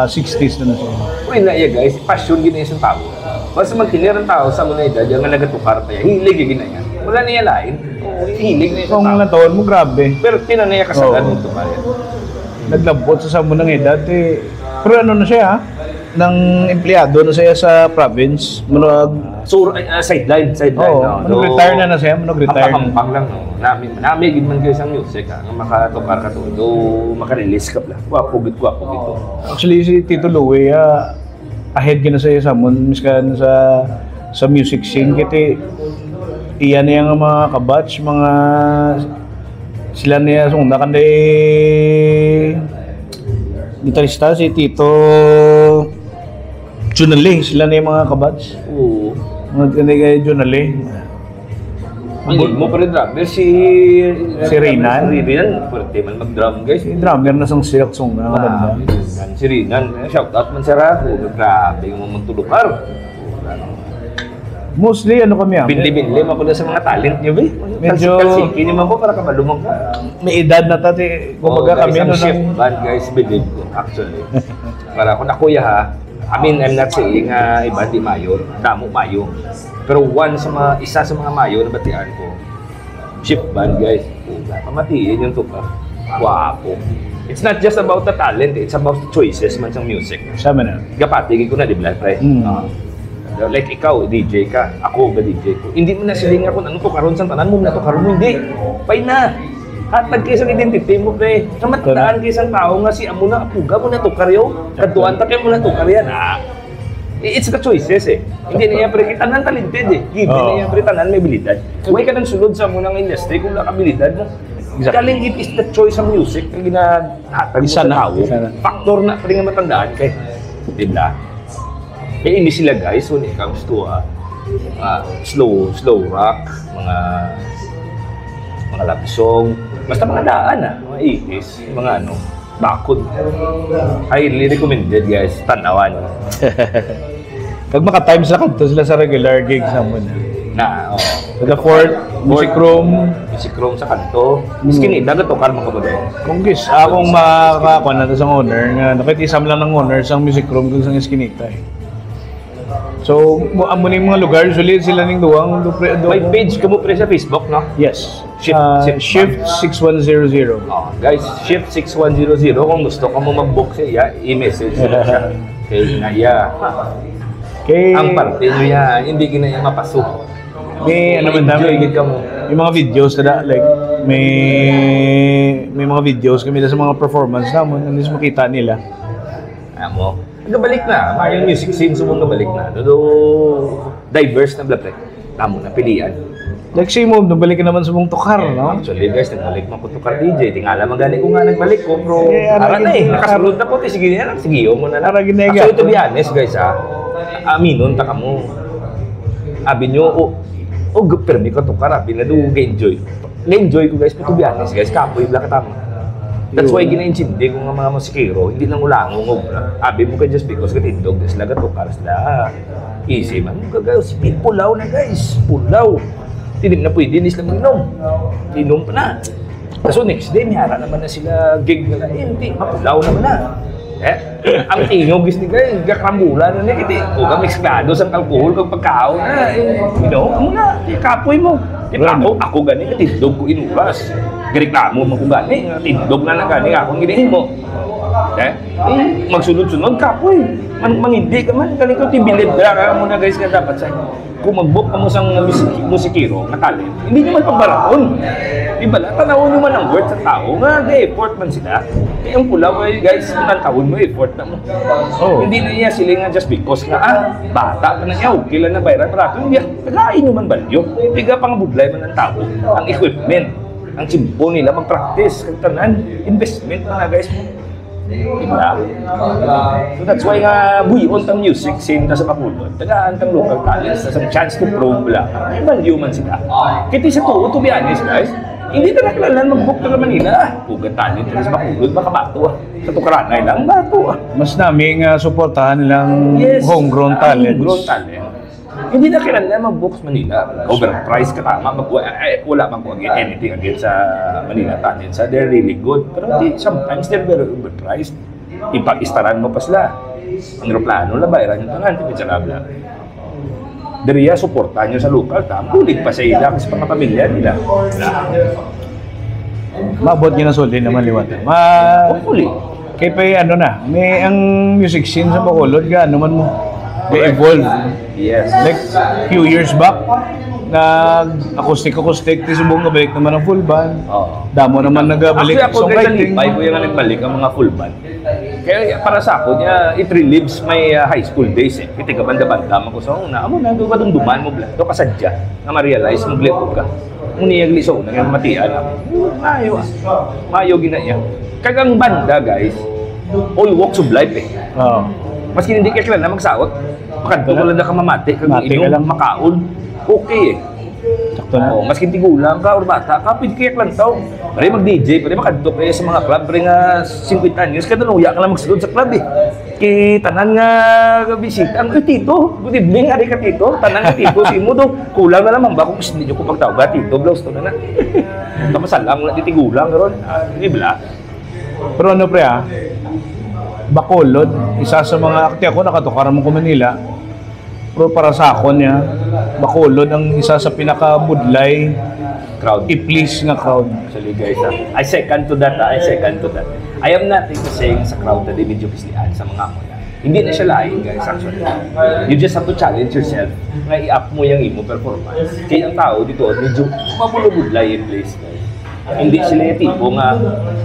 60s na siya. Uy na iya guys, passion gina isang tao. Basta magtinir ang tao sa mga edad yung nagatukar pa yan. Hilig yung gina yan. Wala niya lain. Hilig na isang Kung tao. nga taon mo, grabe. Pero tinanaya kasagad mo tukar yan. Naglambot sa samo ng edad eh. Pero ano na siya ha? Nang empleyado na siya sa province. So, sideline. Retire na siya. Retire na. Hampang lang. No? Namigid man kayo sa music. Nga makatukar ka to. Do makarelease ka pala. Gwapo gito. Actually, si Tito Louie, ahead ka na siya sa miskan sa music scene. Kasi iyan na yung mga kabatch, mga sila niya sunda kanday gitarista si Tito Junale, sila na yung mga kabatch. Oo. Mga kanday kay Junale. Ang mo pa rin drummer si Rinan. Pwede man mag-drum guys. Si drummer na sang silk song na banda. Si Rinan, shout out man sara. Grabe yung mga tulukar. Mostly ano kami Binli-binli mo na sa mga talent niyo ba? Medyo Kalsiki naman po para kamalumang ka. may edad na tati. Kumbaga kami no shift band guys, believe ko actually. Para kung nakuya ha, I mean, I'm not saying iba di mayo, damo mayo. Pero isa sa mga mayo na batian ko, shift band guys. Pamatiin yung tukar. Wapo. It's not just about the talent, it's about the choices man sa music. Sama na. Kapatigin ko na, di ba, pre? Like ikaw, DJ ka, ako ga DJ ko. Hindi mo na siling ako, ano to karon sa tanan mo na to karon hindi. Pay na. Hatag kayo sa identity mo, pre. Kamatandaan kayo sa tao nga si amo na apuga mo na to karyo. Kaduan ta kayo mo na to karyan. It's the choices eh. Hindi na yan, pre. Tanan talented eh. Given na yan, pre. Tanan may abilidad. Huwag ka nang sulod sa munang industry kung wala abilidad mo. Kaling it is the choice of music na ginahatag mo sa tao. Factor na pa rin nga matandaan kay. Diba? Eh, hindi sila guys when it comes to slow rock, mga love song, basta mga daan mga 80s, mga bakod. Highly recommended guys, tanawan. Pag maka-times na kanto sila sa regular gigs naman. Sa the fourth, music room sa kanto. Miskin dagat to karma ka ba doon? Kung gis, akong makakakuha na sa owner, nga nakitisam lang ng owner sa music room kung sa Eskinita eh. So, amo na yung mga lugar, usually sila ning duwang May page ka mo pre sa Facebook, no? Yes. Shift Shift 6100. Oh, guys, Shift 6100 kung gusto ka mo mag-book siya, i-message mo siya. Kay Naya. Okay. Ang parte nyo yan, hindi kinaya mapasok. May ano man enjoy namin, ka mo. yung mga videos na like may mga videos kami sa mga performance namin, hindi makita nila. Amo. Nagabalik na, yung music scene sumong nabalik na. Do diverse na blapre. Tamo na pilian. Like say mo, nabalik ka naman sa mong tukar, no? Actually guys, nagbalik mo ko tukar DJ. Tingala magani ko nga nagbalik ko, bro. Ara Na eh, nakasulod na po. Sige na lang, sige mo na lang. Ara ginega. Actually, to be honest guys aminon ta kamo. Abi nyo, permi ko tukar, abi na do enjoy. Na-enjoy ko guys, to be honest guys, kapoy bla ka tama. That's why gina-intindi ko nga mga musikero, hindi lang ulango ng obra. Abi mo ka just because katindog, sila gatukar sila. Easy man, gagaw, si Pil, pulaw na guys, pulaw. Hindi na pwede, hindi sila mag-inom. Inom pa na. Kaso next day, mihara naman na sila gig nila, hindi, mapulaw naman na. Ang tingog is ni guys, gakrambulan na niya, o ka mixklado sa alkohol kag pagkaon na, amo na, kapoy mo. Ako gani, katindog ko inuras. Reklamo mo ko gani, tindog na gani, akong ginihin mo. Magsunod-sunod kapoy. Mangindi ka man, gani ko tibilib ka muna guys nga dapat sa kung mag-book ka mo sa musikero na talent, hindi nyo man pagbaraon. Diba lang, tanawin nyo man ang worth sa tao nga, effort man sila. Ang pula ko guys, kung taon mo, effort na mo. Hindi na niya sila nga just because nga, bata pa na niya, okay lang na bayaran para ito. Hindi, nagkain nyo man balyo. Biga pang budlay man ng tao, ang equipment, ang simpo nila, mag-practice, kagtanan, investment na guys mo. Diba? So that's why nga buyon tang music scene ta sa Bacolod. Tagaan tang local talents sa chance to probe lang. May value man sila. Kiti sa to be honest guys, hindi ta nakilala mag-book ta Manila. Pugat talent sa Bacolod, baka bato Sa Tukaranay lang, bato Mas naming suportahan nilang homegrown talents. Homegrown talent. Hindi na kailangan mag-book sa Manila. Overpriced ka tama. Wala mang anything against sa Manila talents. They're really good. Pero sometimes they're very overpriced. Ipag-istaran mo pa sila. Ang aeroplano, labayaran yung tangan. Tipid sa labla. Dariya, supportan nyo sa local. Kulit pa sa ila kasi pang pamilya nila. Maabot nyo na solid naman liwat. Hopefully. Kaya pa ano na, may ang music scene sa Bacolod, gaano man mo. They evolve. Yes. Like, few years back, nag-acoustic, tisubong nabalik naman ang full band. Damo naman nagabalik ang songwriting. Actually, ako yung nagbalik ang mga full band. Kaya para sa ako, it relieves my high school days eh. Kiti ka banda-banda mo ko sa una. Amo na, duman mo bla. Ito kasadya na ma-realize mo glipod ka. Muniyag liso, nang matian. Mayo ginaya. Kagang banda guys, all walks of life eh. Maski hindi ka kilala magsawat, makadto ko lang na ka mamati, kag inom, makaon, okay eh. Sakto na. Maski tigulang ka or bata ka, pwede kaya klantaw. Pare mag-DJ, pare makadto kayo sa mga club, pare nga 50 anyos, kada nuya ka lang magsulod sa club eh. Kay tanan nga bisita, ang tito, good evening, hari ka tito, tanan nga tito, simo do, kulang na naman ba kung hindi ko pagtawag, tito, blouse to na na. Kamasalang na titigulang, karon, di ba? Pero ano pre Bacolod, isa sa mga akti ako nakatukar mo ko Manila. Pero para sa ako niya, Bacolod ang isa sa pinaka-budlay crowd. I-please nga crowd. Actually guys, I second to that. I am nothing to say sa crowd na di medyo pislian sa mga mo na. Hindi na siya laing guys actually. You just have to challenge yourself na i-up mo yung imo performance. Kaya ang tao dito, medyo mabulubudlay yung place guys. Hindi sila yung tipo nga,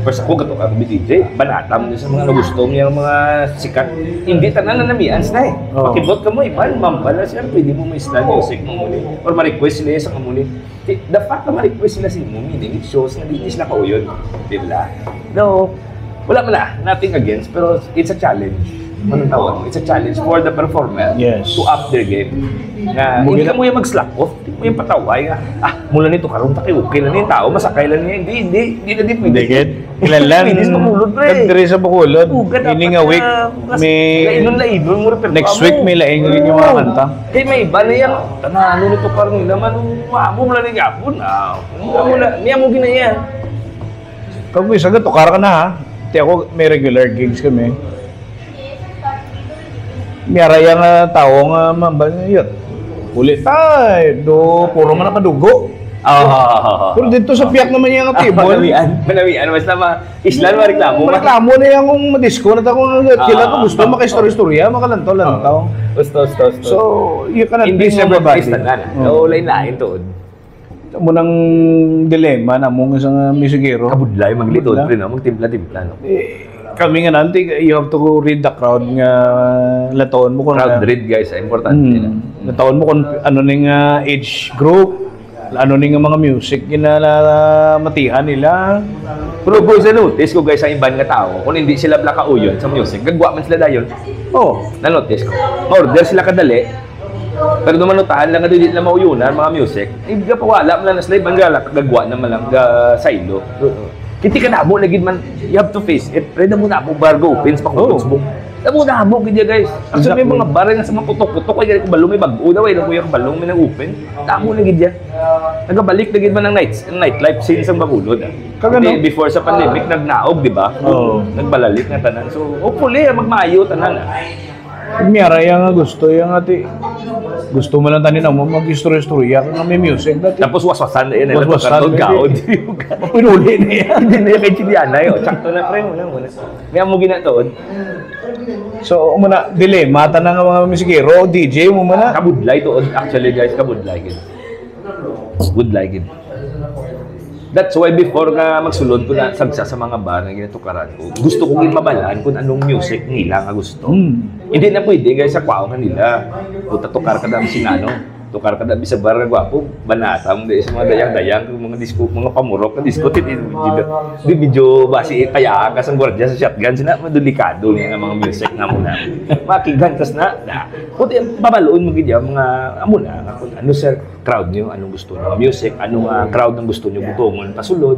first ako gato ka DJ, banatam din sa mga gusto niya mga sikat. Hindi tanan na namians na eh. Pakibot ka mo, iban, mambala siya, pwede mo may style music mo muli. Or ma-request sila sa kamuli. The fact na ma-request sila sa imo, meaning it shows na hindi sila kauyon. Di ba? No, wala, nothing against, pero it's a challenge. Anong tawag? It's a challenge for the performer to up their game. Na hindi ka mo yung mag-slack off, hindi mo yung pataway nga, mula nito karoon taki, okay lang yung tao, masakay lang niya, hindi na din pwede. Kilalan, Pinis Bacolod pre. nagdiri sa Bacolod, ini nga week, next week may laing rin yung mga kanta. Kaya may iba na yan, tanano nito karoon nila, mo mula na gapon, niya mo ginaya. Kag may sagat, tukar ka na ha. Ako, may regular gigs kami. Miyara yang tao nga mambal yun. Ulit tay, do puro man nakadugo. Pero dito sa piyak naman yung table. Manamian, basta islan mareklamo. Mareklamo na yung madisko na ako kila ko gusto maka-istorya-istorya, makalantaw-lantaw. Gusto. So, you cannot hindi please siya everybody. mag-istanan. Lain-lain to. Mo nang dilema na mong isang musikero. Kabudlay, maglitod rin, magtimpla-timpla. No? Kami nga nanti, you have to read the crowd nga lataon mo kung Crowd read, guys, importante. lataon mo kung ano ning age group, ano ning mga music matihan nila. Pero kung sa notice ko guys, sa ibang nga tao, kung hindi sila blakauyon sa music, gagwa man sila dayon. Na-notice ko. Order sila kadali, pero dumanutahan lang nga doon na mauyunan, mga music. Hindi ka pa wala, man lang na sila ibang gagwa naman lang sa-ilo. Kiti ka na mo, nagid man, you have to face it. Pwede mo na mo, bar go, pins pa kung Facebook. Tamo na mo, kaya guys. Actually, may mga bar nga sa mga putok-putok, kaya kung balong may bago na, wala kuya kung balong may nag-open. Tamo na gid nagabalik na gid man ng nightlife scene sa Bacolod. Before sa pandemic, nagnaog, di ba? Nagbalalik na tanan. So, hopefully, magmaayo tanan. Miyara yang gusto yang ati. Gusto mo lang tanin mo mag-istorya-istorya kung may music dati. Tapos waswasan na yan. Waswasan. Gaod. Pinuli na yan. Hindi na yung kay Chilianay. Tsakto na, pre. Muna. Kaya mo ginatoon. So, muna, dilema, tanang mga musikero, DJ mo muna. Kabudlay to. Actually, guys, kabudlay. Kabudlay. That's why before nga magsulod ko na sagsa sa mga bar na ginatukaran ko, gusto kong imabalaan kung anong music nila nga gusto. Hindi na pwede guys sa kwao kanila. Puta tukar ka dami sinano. Tukar ka dami sa bar na gwapo. Banata mo sa mga dayang-dayang, mga disco, mga pamurok na disco. Di video basi kaya ka sa gwardiya sa shotgun. Sina madulikado nga mga music nga muna. Makigantas na. Puti babaloon mo gidya mga amuna. Ano sir, crowd nyo, anong gusto nyo music, anong crowd ang gusto nyo butongon pasulod.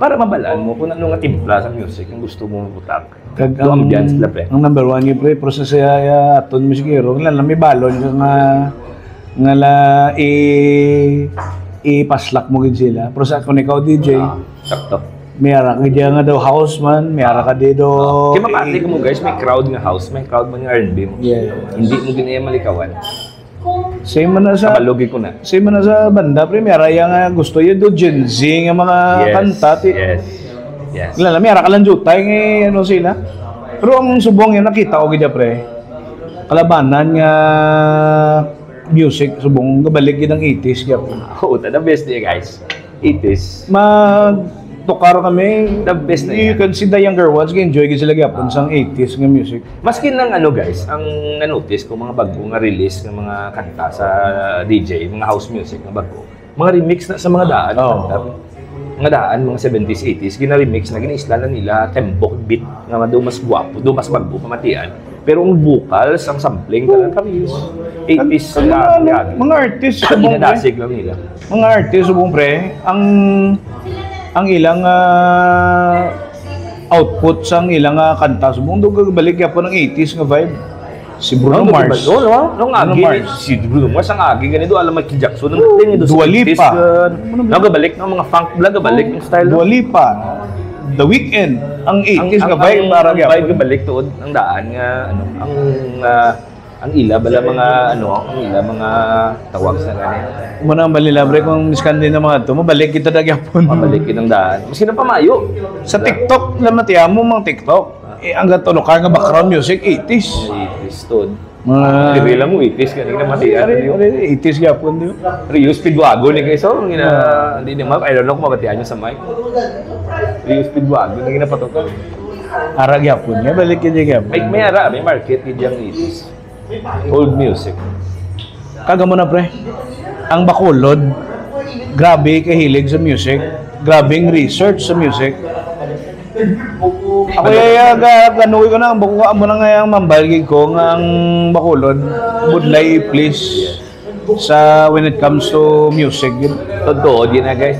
Para mabalaan mo kung anong timpla sa music ang gusto mo butak. Ang ambiance la pre. Ang number one yung pre, process ya aton musikero. Lang may balon nga la i-paslak mo gid sila. Pero sa kung ikaw DJ, sakto. Mayara ka nga daw house man, mayara ka di do. Kaya mapati ko mo guys, may crowd nga house, may crowd man nga R&B mo. Yeah. Hindi mo ginaya malikawan. Same man na sa Kapalogi ko na. Same man na sa banda pre, mayara nga gusto yun do Gen Z nga mga kanta. Yes. Lala, mayara ka lang jutay nga ano sila. Pero ang subong yan nakita ko gid pre. Kalabanan nga music subong gabalik gid ang 80s gyud. Oo, the best day guys. 80s. Tukar kami, the best na you can see the younger ones, enjoy gid sila gyapon sa 80s nga music. Maski nang ano guys, ang na-notice ko mga bago nga release ng mga kanta sa DJ, mga house music na bago. Mga remix na sa mga daan. Mga daan, mga 70s, 80s, gina-remix na, gina-isla na nila, tempo, beat, nga doon mas guwapo, doon mas bago, pamatian. Pero ang vocals, ang sampling, talagang kami 80s, mga artists, ginadasig lang nila. Mga artists, subong pre, ang ilang output sa ilang kanta subong do balik yapon ng 80s nga vibe. Si Bruno Mars. Nung agi si Bruno Mars ang agi ganito alam Michael Jackson nang tingin do Dua Lipa. Nagabalik ng mga funk vlog balik ng style. Dua Lipa. The Weeknd ang 80s nga vibe para gyapon. Vibe balik tuod ang daan nga ano ang ila bala mga ang ila mga tawag sa gani. Muna ang balilabre kung miskandi na mga to, mabalik kita dagyapon. Mabalik kitang daan. Maski na pamayo. Sa TikTok, lamatiya mo mga TikTok. Ang gato ka nga background music 80s. 80s tod. Mga lang mo 80s kanina matian. 80s gyapon di. Rio Speedwagon ni kayso hindi naman I don't know kung mabatian nyo sa mic. Rio Speedwagon na ginapatukan. Ara gyapon nga balik kid gyapon. May market kid yang 80s. Old music. Kaga mo na pre. Ang Bacolod, grabe kahilig sa music, grabing research sa music. Ako ganuwi ko na, ang buko mo na nga yung mambalgig ko nga ang Bacolod, budlay please sa when it comes to music. Totoo, di na guys.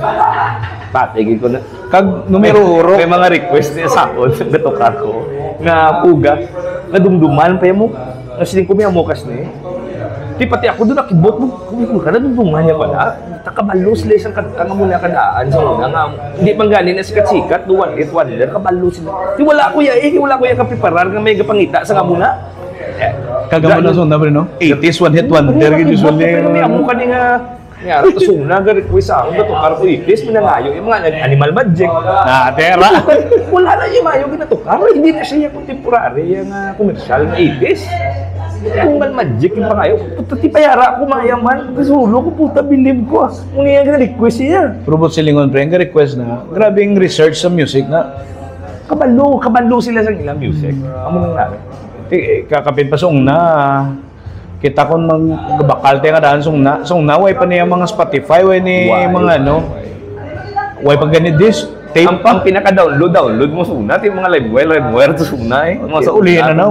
Patigil ko na. Kag numero uro. May mga request niya sa akin, natukar ko, na puga, na dumduman pa mo. Nasiling ko may amukas na eh. Di pati ako doon nakibot mo, kumikul ka na dumduman niya pala. Takabalo sila isang kantang muna kadaan sa una nga. Hindi pang ganin na sikat-sikat, duwan it wonder, kabalo sila. Di wala ko ya kapiparar nga may gapangita sa nga muna. Kagamo na song na pre, no? 80s, one hit wonder, usually. Amo ka nga, nga, suna, request ako, bato, karo 80s, minangayo, yung mga Animal Magic. Tera. Wala na yung mayo ginatukar, hindi na siya yung contemporary, yung commercial na 80s. Animal Magic yung pangayo, puta ti payara ako mayaman, kasulo ko puta believe ko. Muna yung request niya. Robot Silingon pre, ang request na, grabing research sa music na, kabalo sila sa ilang music. Amo nang namin. kakapit pa song na, kita kon magbakal tayo nga daan song na, way pa niya mga Spotify, way ni mga ano, way pa ganit this, tape Ang pa. pinaka-download mo suna, yung mga livewire to suna eh. Mga sa ulihin na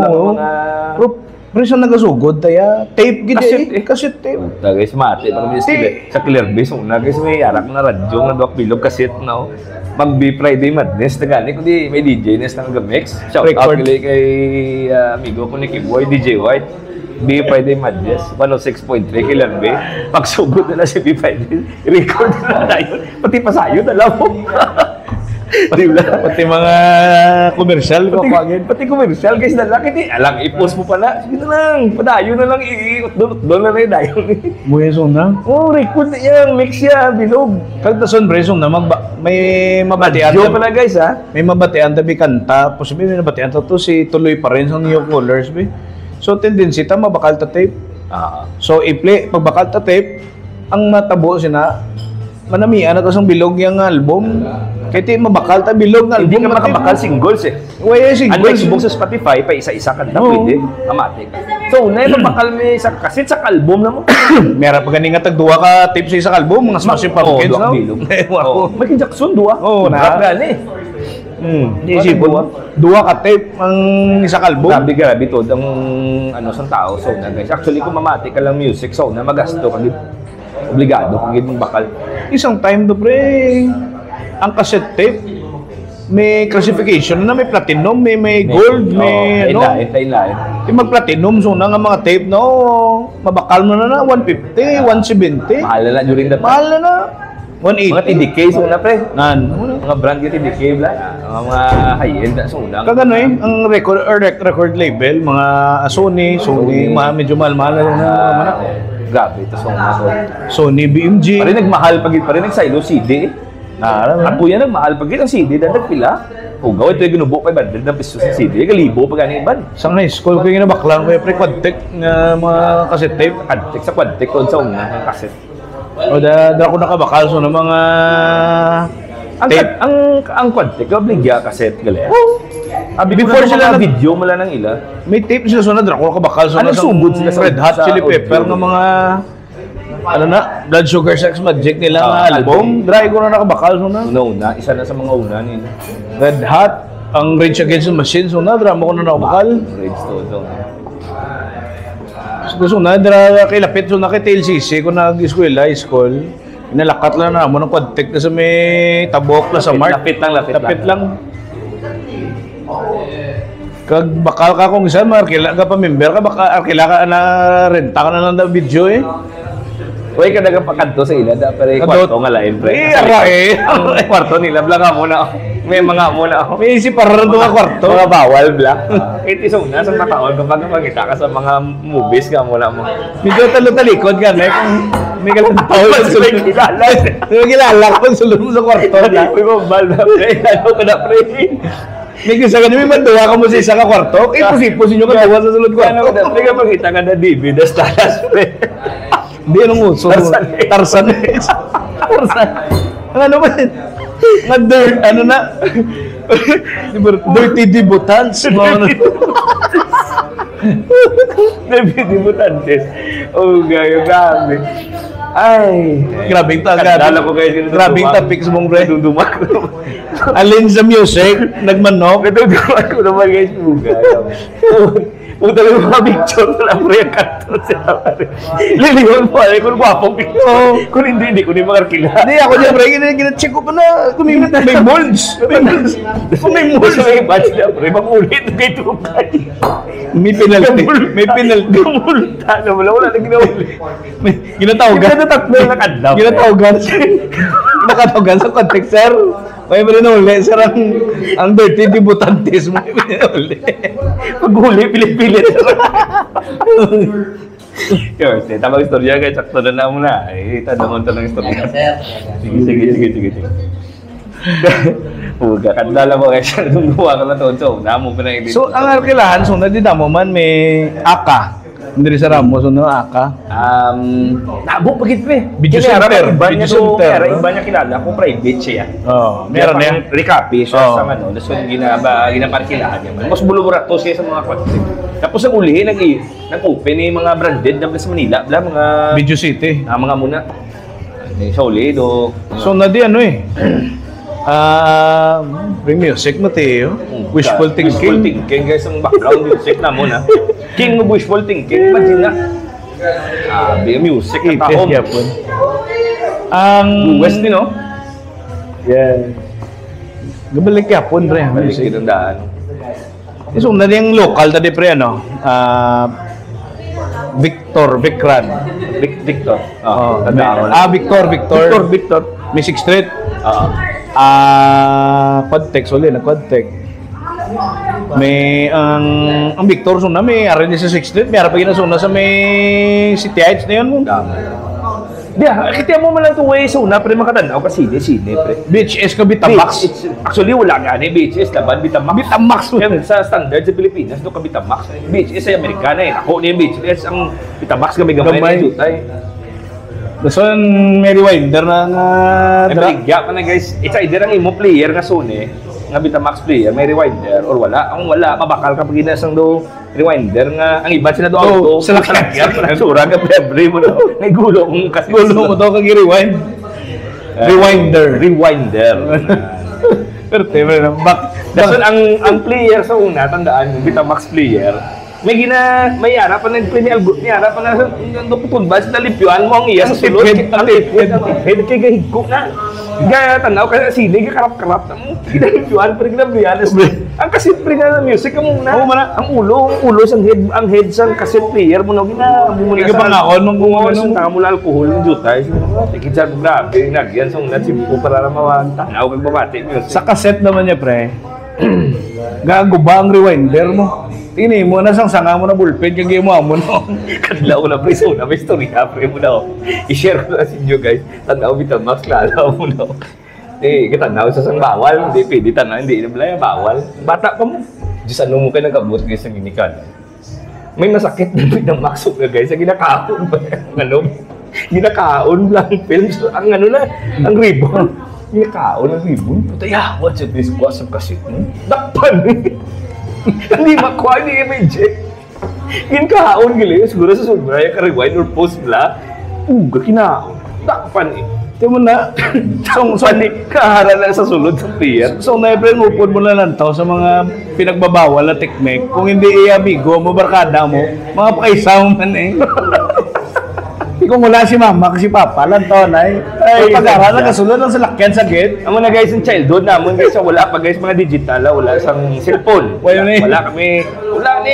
pero siya nagasugod tayo, tape gid cassette tape. Puta guys, mati pa kami sa Clear Base una guys, may arak na radyo nga duwak bilog cassette na mag be Friday Madness na gani kundi may DJ Ness ng Gamix. Shout out kay amigo ko ni Kiboy DJ White. Be Friday Madness 106.3 Clear Bay. Pagsugod na si Be Friday, record na tayo. Pati pasayo na lang mo. Pati mga commercial ko pagin. Pati commercial guys na lang hindi alang i-post mo pala. Sige na lang, padayo na lang iikot doon na rin dayon. Buhay song na. Oh, record na yan, mix ya, bilog. Kagtason pre song na may mabatian. Radyo pala guys ha. May mabatian tabi kanta, posible may nabatian to si tuloy pa rin sa New Colors be. So tendency ta mabakal ta tape. So i-play pagbakal ta tape, ang matabo sina manamian na to sang bilog yang album. Kaya ti mabakal ta bilog nga Hindi album. ka makabakal singles eh. Way singles. Unlike subong sa Spotify, pa isa-isa kanta pwede, amate ka. So, na yung bakal may sa kasit sa album na mo. Meron pa ganing nga tagduwa ka tape sa isang album, mga Smashing Pumpkins, duwak no? bilog. Wow. Michael Jackson, duwa. Rap gani. Isipon mo, duwa ka tape ang isang album. Grabe to ang ano sa tao so na guys. Actually kung mamati ka lang music so na magasto kag obligado kung gid bakal. Isang time do pre, ang cassette tape may classification na may platinum, may gold, may ano. Lain. Yung mag-platinum so na nga mga tape no, mabakal mo na 150, 170. Mahal na during that time. Mahal na 180. Mga TDK so na pre. Nan. Mga brand yung TDK bla. Mga high-end na so na. Kagano ang record label, mga Sony, mga medyo mahal-mahal na mana. Grabe ito so na to. Sony, BMG. Pare nagmahal pagid pare nagsaylo CD. Ako yan nagmahal pagid ang CD dadag pila. O gawin ito yung ginubo 500 na pesos sa CD. Kalibo pa gani iban. Sa high school ko yung nabaklang ko yung pre-quadtech na mga cassette tape. Quadtech sa quadtech kon sa una cassette. O da ako nakabakal so ng mga tape. Ang quadtech obligya cassette gali. Before sila video mala nang ila. May tape sila so na ako nakabakal so na sugod sila sa Red Hot Chili Pepper ng mga ano na, Blood Sugar Sex Magic nila nga album. Dry ko na nakabakal so na. Una, isa na sa mga una nila. Red Hot, ang Rage Against the Machine so na, drama ko na nakabakal. Rage to. So na, kay lapit so na kay TLCC ko nag-eskwela, school. Inalakat lang na mo ng quadtech na sa may tabok na sa Mart. Lapit lang. Kag bakal ka kung isa, markila ka pa member ka, baka arkila ka na renta ka na lang na video eh. Uy, kadagang pakanto sa ila, pero kwarto nga lain, pre. Ang kwarto nila, blanka muna ako. May mga muna ako. May isip para rin mga kwarto. Mga bawal, black. Kahit isang na, sa mataon, kapag makita ka sa mga movies ka muna mo. Medyo talo-talikod ka, ne? May kalantaw. May kilala. May kilala kung sulod mo sa kwarto. Uy, mabal na, pre. Ano ka na, pre? May kisa ka naman, manduwa ka mo sa isang kwarto. Eh, posipo sinyo ka duwa sa sulod kwarto. Ano ka na, pre, kapag kita ka na DB, das talas, pre. Hindi, anong uso? Tarzan. Ang ano ba yun? Nga dirt, ano na? Dirty debutants. Dirty debutantes. Oh, gayo, grabe. Ay. Grabing Grabing topic sa mong bre. Dudumak ko. Alin sa music, nagmanok. Dudumak ko naman guys, gayo. Punta lang mga picture na pre ang kanto sila pare. Lilingon mo ay kung gwapong picture. Kung hindi ko ni makakilala. Hindi, ako niya pre, gina-check ko pa na kung may molds. Kung may molds. May batch na pre, mamulit kay Tukay. May penalty. May penalty. Gamulta na wala na ginawali. Ginatawagan. Ginatawagan na kadlap. Ginatawagan sa context, sir. May uli, sir, ang dirty debutantes mo. Uli. Paghuli, pilit-pilit. Yours, tamang istorya kay sakto na mo na. Tanong ng istorya. Sige. Huwag kandala mo kasi nung gawa ka na to. So, namo pa na yung So, ang arkilahan, so, nadita mo man, may aka. Hindi sa Ramos, so, aka. Nabo, pagit pre. Video center. Iba niya kilala kung private siya. Meron yan. Recopy siya sa ano. So, ginaparkilahan niya man. Mas buluburato siya sa mga kwarto. Tapos ang uli, nag-open yung mga branded na sa Manila. Mga Video City. Mga muna. Sa uli, do. So, nadi ano eh. Bring music mo, Teo. Wishful thinking. Wishful thinking, guys, ang background music na muna. King of wishful thinking, imagine na. Music na taom. Ang West din, no? Yeah. Gabalik yapon, pre. Music ng daan. So, na yung local tadi, pre, ano? Vicran. Victor. Victor. Music Street. Quadtech, ulit na Quadtech. May ang Victor suna may ari sa 6th Street, may arapagin na suna sa may City Heights na yun mo. Kita mo man lang ito way suna, pre makatanaw ka sine, pre. BHS ka Bitamax. Actually, wala nga ni BHS, laban Bitamax. Sa standard sa Pilipinas, no ka Bitamax. BHS ay Amerikana eh. Ako ni BHS, ang Bitamax kami gamay na jutay. So, may rewinder na nga... Maligya pa na guys. It's either ang imo player nga Sony, nga Bitamax player, may rewinder, or wala. Ang wala, mabakal ka pag inasang do rewinder nga, ang iba sila do auto. Sa lakyan. Sura ka, February mo daw. May gulo mong kasi. Gulo mo daw kag-rewind. Rewinder. Pero tebre na. Dason ang player sa una, tandaan, yung Bitamax player, may ara pa nag-play ni Algot ni ara pa na doktor ba sa lipyuan mo ang iya sa sulod ang head kay gahigko na gaya tanaw ka sine ka karap-karap na mo lipyuan pa rin nabliyan ang kasit pre nga music mo na ang ulo sang head sang kasit player mo no gina mo na sa ngaon mong gumawa sa tamol alcohol ng jutay tikita grabe nagyan sang natsimpo para mawag tanaw kag babati music sa cassette naman niya pre gago ba ang rewinder mo? Ini mo na sanga mo na bullpen kag mo no. Kadlaw na pre so na may storya pre mo na. I-share ko sa inyo guys. Tanaw Bitamax lalo mo na. Kita tanaw sa sang bawal, hindi pwede tanaw, hindi na bawal. Bata pa mo. Diyos ano mo kayo nagabot guys sa ginikan. May masakit na Bitamax nga guys sa ginakaon pa. Ginakaon lang films ang ang ribbon. Ginakaon ang ribbon. Puta yawat sa biskuit sa kasit mo. Dakpan. Hindi makuha ni MJ. Ginkaon gili siguro sa sobra yung ka-rewind or post bla. Kinaon. Dakpan eh. Ito mo na. Panik kahara na sa sulod sa player. So, na-April, upod mo na lang tao sa mga pinagbabawal na teknik. Kung hindi i-amigo mo, barkada mo, mga pakaisaw man eh. Kung wala si mama kasi papa, lang taon ay pag-aral na kasulod ng salakyan sa gate. Amo na guys, yung childhood namun guys, wala pa guys mga digital, wala sang cellphone. Wala na yung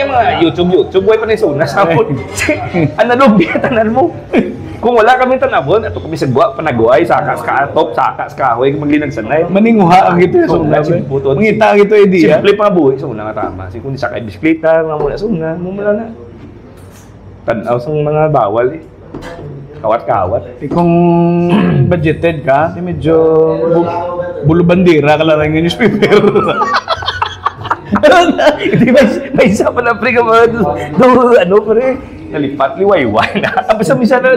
mga YouTube, wala pa na yung nasa phone. Analog di tanan mo. Kung wala kami tanabon, ato kami sagwa, panaguay, sakas ka atop, sakas ka ahoy, maglinag sanay. Maninguha ang ito sa una. Mangita ang ito idea. Simple pa buhay sa una nga tama. Kung sakay bisikleta, mga mula sa una, mumula na. Tanaw sa mga bawal eh. Kawat-kawat. Kung budgeted ka, medyo bulo bandera ka lang ng newspaper. Hindi may isa pa na pre ka ba pre nalipat liwayway na tapos sa misa na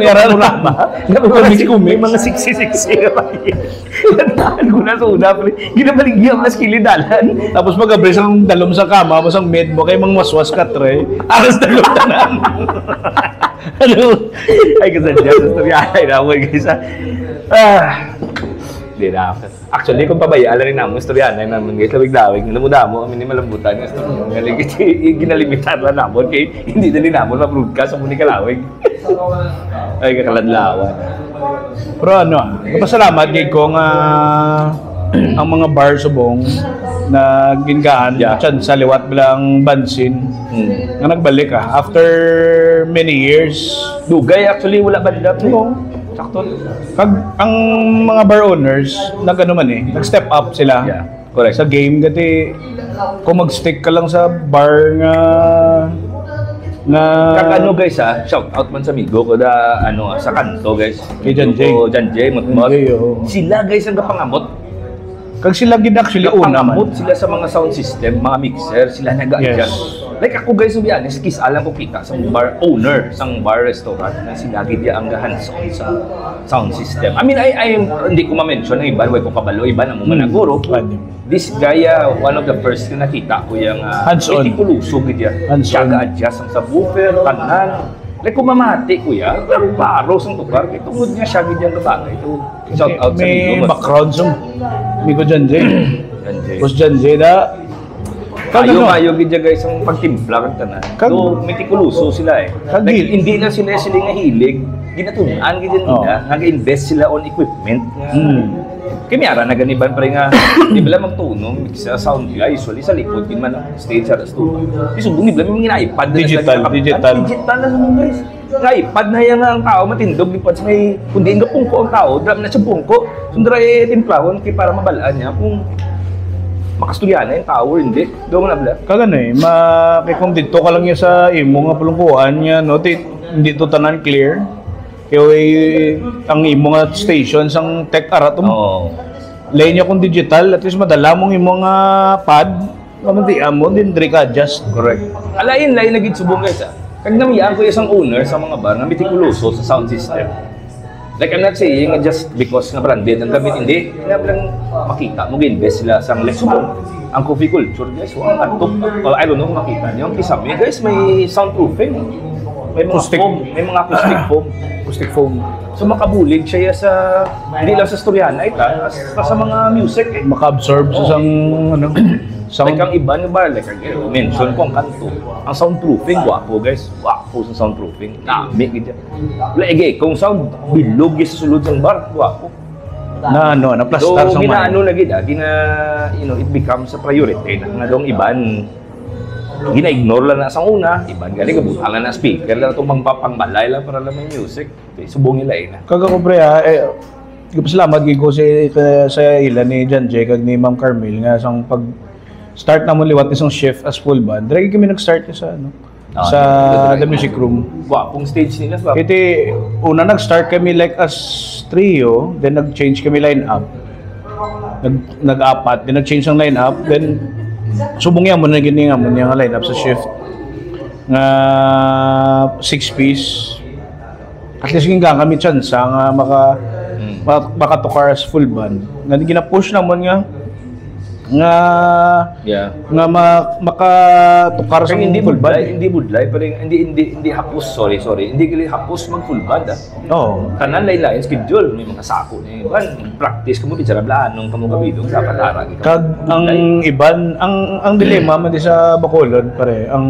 may mga siksi-siksi nandaan ko na sa una pre ginabaligyan na skilidalan tapos mag-abres ang dalom sa kama mo sang med mo kay mang waswas ka tre aras na lutanan ay kasadya sa storya ay naman guys Di na. Actually, kung pabayaan rin namin istorya na naman guys, labig-lawig, namudamo, kami ni malambutan yung istorya. Ginalimitan lang namin, kaya hindi na rin namin ma-broadcast sa muni kalawig. Ay, kakaladlawan. Pero napasalamat kay ko nga ang mga bar subong na gingaan sa liwat bilang bansin nga nagbalik after many years. Dugay, actually, wala ba nila? Sakto. Kag ang mga bar owners nag-ano man nag-step up sila. Yeah, correct. Sa game kasi kung mag-stick ka lang sa bar nga Kag ano guys shout out man sa amigo ko da sa kanto guys. Kay Jan J. Jan J, Mutmot. Jan J, oo. Sila guys ang kapangamot. Kag sila gid actually una man. Kapangamot sila sa mga sound system, mga mixer, sila nag-adjust. Yes. Like ako guys, to be honest, alam ko kita sa bar owner, sa bar restaurant na sila gid ang hands-on sa sound system. I mean, I hindi ko ma-mention ang iba, way ko kabalo, iba na mo managuro. This guy, one of the first na nakita ko yung hands-on. Metikuloso gid yan. Siya Hands-on. ga-adjust ang subwoofer, tanan. Like kung mamati kuya, pero baro sa tukar, kay tungod niya siya gid yung kabagay. Ito, shout out sa may amigo. background sa Migo Jan J. Jan J. Boss Jan J da. Kayo gid guys ang pagtimpla kag tanan. So metikuloso sila Like, hindi na sila nga hilig, ginatunan gid nila, nag-invest sila on equipment. Kaya miyara na ganiban pa rin nga, di ba lang magtunog, sa sound nila, usually sa likod, din man ang stage sa studio. Isubong nila, may mga iPad na Digital na sa mga guys. Nga iPad na yan nga ang tao, matindog, di pa may, kundi nga pungko ang tao, dram na siya pungko. Sundra timplahon, kaya para mabalaan niya, kung makastudyan na yung tao, hindi. Doon mo na bala. Kagano kung dito ka lang yung sa imo nga pulungkuan niya, no, hindi to tanan clear. Kaya ang imo nga station sang tech aratom. Lain niya kung digital, at least madala mong imo nga pad, mamantian mo, din diri ka adjust. Correct. Lain naging subong guys Kag namiyaan ko isang owner sa mga bar na metikuloso sa sound system. Like I'm not saying just because na branded ang gamit, hindi. Kaya lang makita mo, invest sila sa lesson. Ang coffee culture guys, ang top, I don't know, makita niyo. Ang kisame guys, may soundproofing. May mga foam, may mga acoustic foam. So makabulig siya sa, hindi lang sa storyahan, sa mga music Maka-absorb sa sang, Like ang iba ng bar, like mention ko ang kanto. Ang soundproofing, wapo guys. Wapo sa soundproofing. Nami, gid. Like, kung sound bilog sa sulod ng bar, wapo. Na plastar so, sang ginaano na gid, it becomes a priority na dong iban gina-ignore lang na sa una, iban gali kabutang lang na speaker lang itong pangbalay lang para lang may music. Okay, subong nila Kaga ko pre salamat gid ko sa ilan ni Jan J kag ni Ma'am Carmel nga sang pag start na mo liwat isang shift as full band. Diri kami nag-start sa sa the music room. Wapong stage nila. Kiti una nag-start kami like as trio, then nag-change kami line up. Nag-apat, then nag-change ang line up, then subong yan mo na gini nga mo nga line up sa shift nga 6 piece. At least nga kami chance nga makatukar as full band. Nga gina-push naman nga makatukar sa hindi full band. Hindi budlay, pero hindi hapos, sorry. Hindi gali hapos mag full band Tanan lain schedule, may mga sako ni iban. Practice kamo bicara blanong kamo kabidong dapat arag. Kag ang iban ang dilema man di sa Bacolod pare ang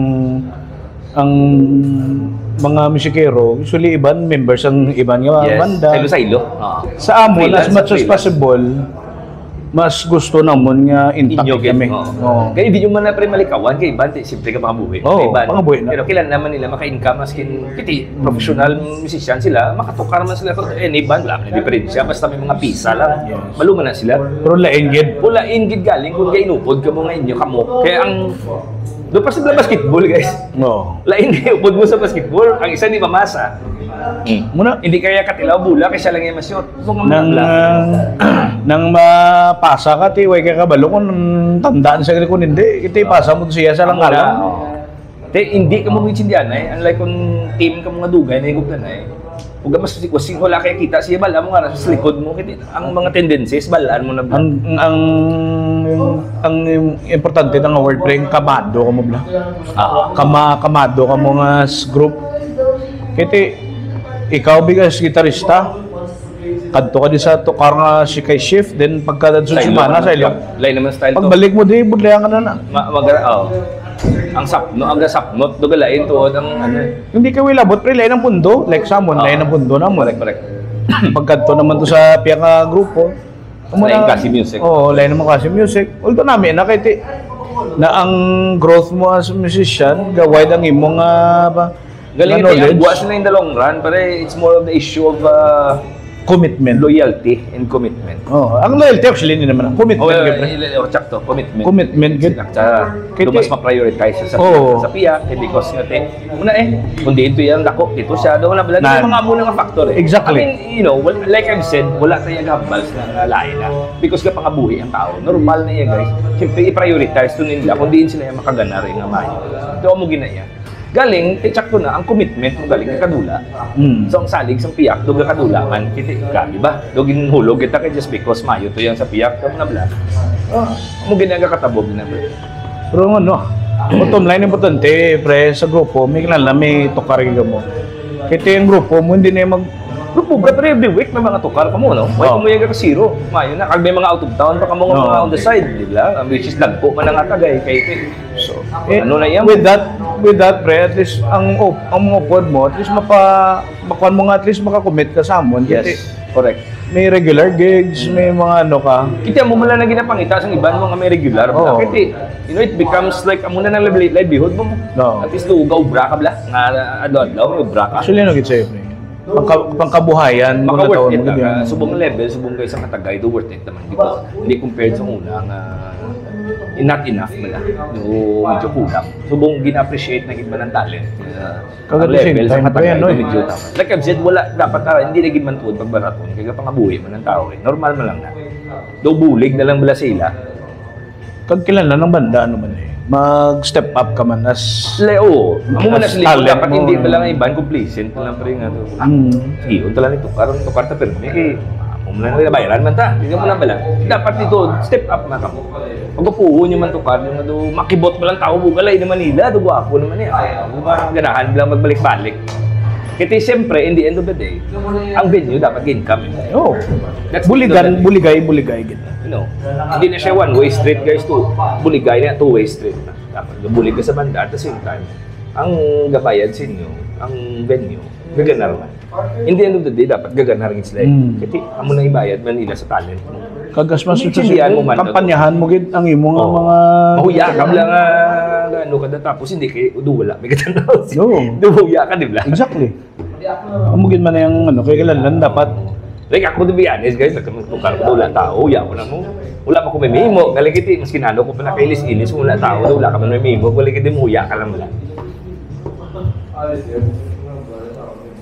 mga musikero usually iban members ang iban nga banda. Sa ilo. Sa amon as much as possible mas gusto namon nga intact kami. Kaya hindi nyo man na pre malikawan kay Iban, simple ka pangabuhi. Pangabuhi na. Pero kailan naman nila maka-income maskin kiti professional musician sila, makatukar man sila kung any band lang, hindi diferensya basta may mga pisa lang. Maluman na sila. Pero lain gid. Lain gid galing kung kay inupod ka mo nga inyo kamo. Kaya ang do pa sa basketball guys. Lain upod mo sa basketball, ang isa ni mamasa. Muna hindi kaya katilaw bula kasi lang yung masyot. Nang mapasa ka ti way ka kabalo kung tandaan sa kung hindi iti pasa mo siya sa lang alam. Hindi ka mo mitsindihan unlike kung team ka mga dugay na higugtan ug mas wasing wala kay kita siya bala mo nga sa likod mo kiti ang mga tendencies balaan mo na ang importante ng word playing kamado ka mo bla. Kamado ka mo nga group. Kiti ikaw bigas gitarista kadto ka di sa tukar nga si kay shift then pagka sumana sa ilo lain naman style to pagbalik mo di budlayan ka na ang sapnot dugalain tuod ang hindi ka wilabot pre lain ang pundo like samon lain ang pundo na mo correct pagkadto naman to sa piya nga grupo lain kasi music lain naman kasi music although namin na ang growth mo as musician gawide ang imong Galing ito knowledge. yung buwas na in the long run, pero it's more of the issue of Commitment. loyalty and commitment. Oh, ang loyalty actually hindi naman. Commitment. Tsakto, commitment. Commitment. Tsaka, Kaya- mas ma-prioritize sa Oo. sa piyak, because nga muna kundi ito yung dako, dito siya, doon na bala, Nan. mga muna nga factor eh. Exactly. I mean, you know, like I've said, wala tayong hambals na lain na, because ka pangabuhi ang tao. Normal na yan guys. Siyempre, i-prioritize to nila, kung diin sila yung makagana rin nga mayo. Ito mo ginaya. Galing, tsakto na, ang commitment mo galing ka kadula. So ang salig sa piyak, doon ka kadula man, kiti ka, di ba? Doon ginhulog kita kay just because mayo to yan sa piyak, kamo na bala. Mo ginanga katabog na bala. Pero ano, bottom line importante, pre, sa grupo, may kilala, may tukariga mo. Kaya yung grupo mo, hindi na yung Grupo, pero every week may mga tukar ka mo, no? Why Oh. kumuyaga ka zero? Mayo na, kag may mga out of town pa ka mga Oh. mga on the side, di ba? Which is dagpo man ang atagay kay so, ano na yan? with that, pre, at least, ang mga upward mo, at least makuhan mo nga, at least makakommit ka sa amon. Yes, correct. May regular gigs, may mga ano ka. Kita mo mala na ginapangita sa iban mo nga may regular Oo. Kasi, you know, it becomes like amo na ng livelihood mo. No. At least lugaw bra ka bla, nga adlaw mo bra ka. Actually, ano git sa'yo, pre? Pangkabuhayan, Maka mga worth taon it mo na ganyan. subong level, subong kayo sa katagay, do worth it naman. Hindi compared sa una nga not enough mala. No, medyo kulang. Subong gina-appreciate na gitman ng talent. Kag at Ang the same level sa time, katagay, pre, ano eh. medyo tama. Like I've said, wala, dapat hindi na gitman tuod pagbaraton. Kaya pangabuhi mo ng tao eh. Normal mo lang na. Do bulig na lang bala sila. Kag kilala ng banda, ano man eh. Mag-step up ka man as... Leo, amo man na As sila, talent dapat mo. hindi pa lang iban complacent na lang pa rin nga. Sige, unta lang ito, karon ito karta pero may amo na nila bayaran man ta. Hindi mo na bala. Dapat dito step up na kamo. Pag upuhon nyo man to kar, yung do makibot mo lang tao bugalay ni Manila, do gwapo naman yan. Ganahan lang magbalik-balik. Kasi siyempre, in the end of the day, ang venue dapat income. Oh. That's Buligan, buligay gid. You know, hindi na siya one-way street guys to buligay na two-way street na. Dapat bulig ka sa banda at the same time, ang gabayad sa inyo, ang venue, gaganar man. In the end of the day, dapat gaganar rin sila. Kasi amo na ibayad Manila sa talent mo. Kagas mas Maintindihan mo man. kampanyahan mo gid ang imong Oo. mga Mahuya ka lang ano ka na tapos hindi kayo wala may katanaw. Oo. Duhuya ka, di ba? Exactly. Amugin man na yung ano, kay kilalan dapat. Like ako, to be honest guys, nagkamutukar ko, wala tao, huya ko na mo. Wala pa ko may memo. Galing kiti, mas kinano ko pa na kailis-ilis, wala tao, wala ka man may memo. Galing kiti, huya ka lang wala.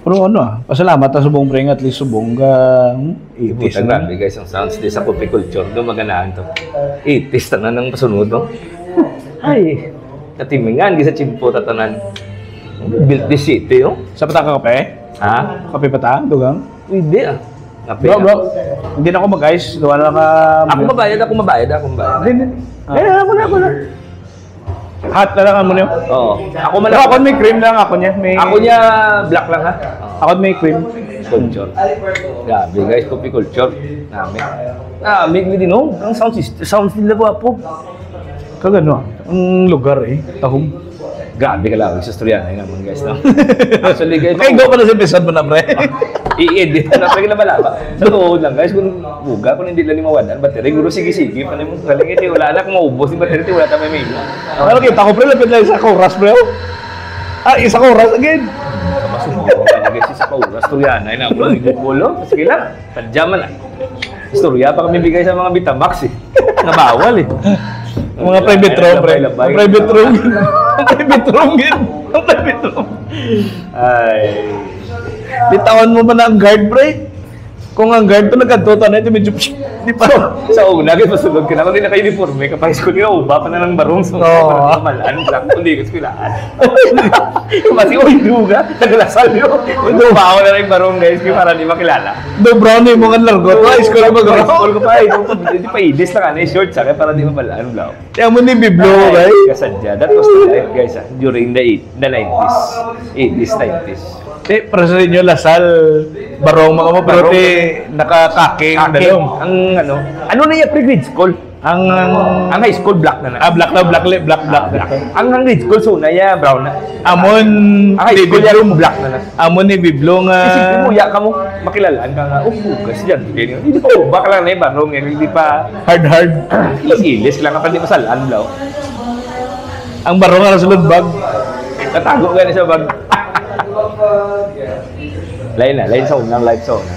Pero ano pasalamat ta subong pre at least subong ka 80s Buta grabe guys, ang sounds din sa coffee culture, doon maganahan to. 80s tanan ng pasunod, no? Ay, katimingan, gisa chimpo tatanan. Built this city, no? Sa pataka kape? Ha? Kape pata, dugang. Hindi ah. Kape Bro, na. bro. Hindi na ako mag-guys, duwa na ka. Ako mabayad. Hindi. Ako na. Hot na lang mo niyo. Oo. Ako man Ako may cream lang ako niya. May Ako niya black lang ha. Ako may cream. Culture. Grabe guys, coffee culture. Namin. May din no. Ang sound nila po. Kagano, ang lugar eh, tahong. Grabe ka lang sa storya na naman guys, no. Actually guys, Okay, go pa na sa episode mo na pre. i-edit na pre na balaba. Sa totoo lang guys, kung buga kung hindi lang ni mawadan, battery guro sige pa mo galing ito wala na kung maubos ni battery wala ta may mail. Ano kita ko pre, lapit lang sa chorus bro. Isa chorus again. Masubo guys sa paura storya na ina mo igulo. Sige lang. Tadyaman na. Storya pa kami bigay sa mga Bitamax eh. Nabawal eh. Mga private room, pre. Private room. Private room yun. Private room. Ay. Bitawan mo ba na ang guard, pre? Kung ang guard to nagkantuta na ito, medyo di pa. Sa una, guys, masulog ka na. Kung hindi naka-uniforme, kapag school ka, uba pa na ng barong. So, parang malan, black, hindi ka skwilaan. Kasi, uy, duga, naglasal yun. Uy, uba ako na ng barong, guys, para di makilala. Do brown yung mga largot. School mo School mag-roll. ko pa, hindi pa idis na ka na, short sa akin, para di mabalaan, blaw. Kaya mo ni Biblo, guys. Kasadya, that was the life, guys, during the 90s. 80s, 90s. Para sa inyo, Lasal, barong mga mo, pero nakakaking, dalong. Ang ano na yung pre-grade school? Ang High school, black na na. black. Ang grade school, so na ya, brown na. Amon, Ang high school yan, black na na. Amon ni Biblo nga. Isipin mo, ya ka mo, makilalaan ka nga, kasi dyan, hindi pa ubak lang na yung barong, hindi pa Hard. ilis lang ka pa, hindi masalaan, blaw. Ang barong nga sulod bag. Natago ka na sa bag. Lain sa unang live sa una.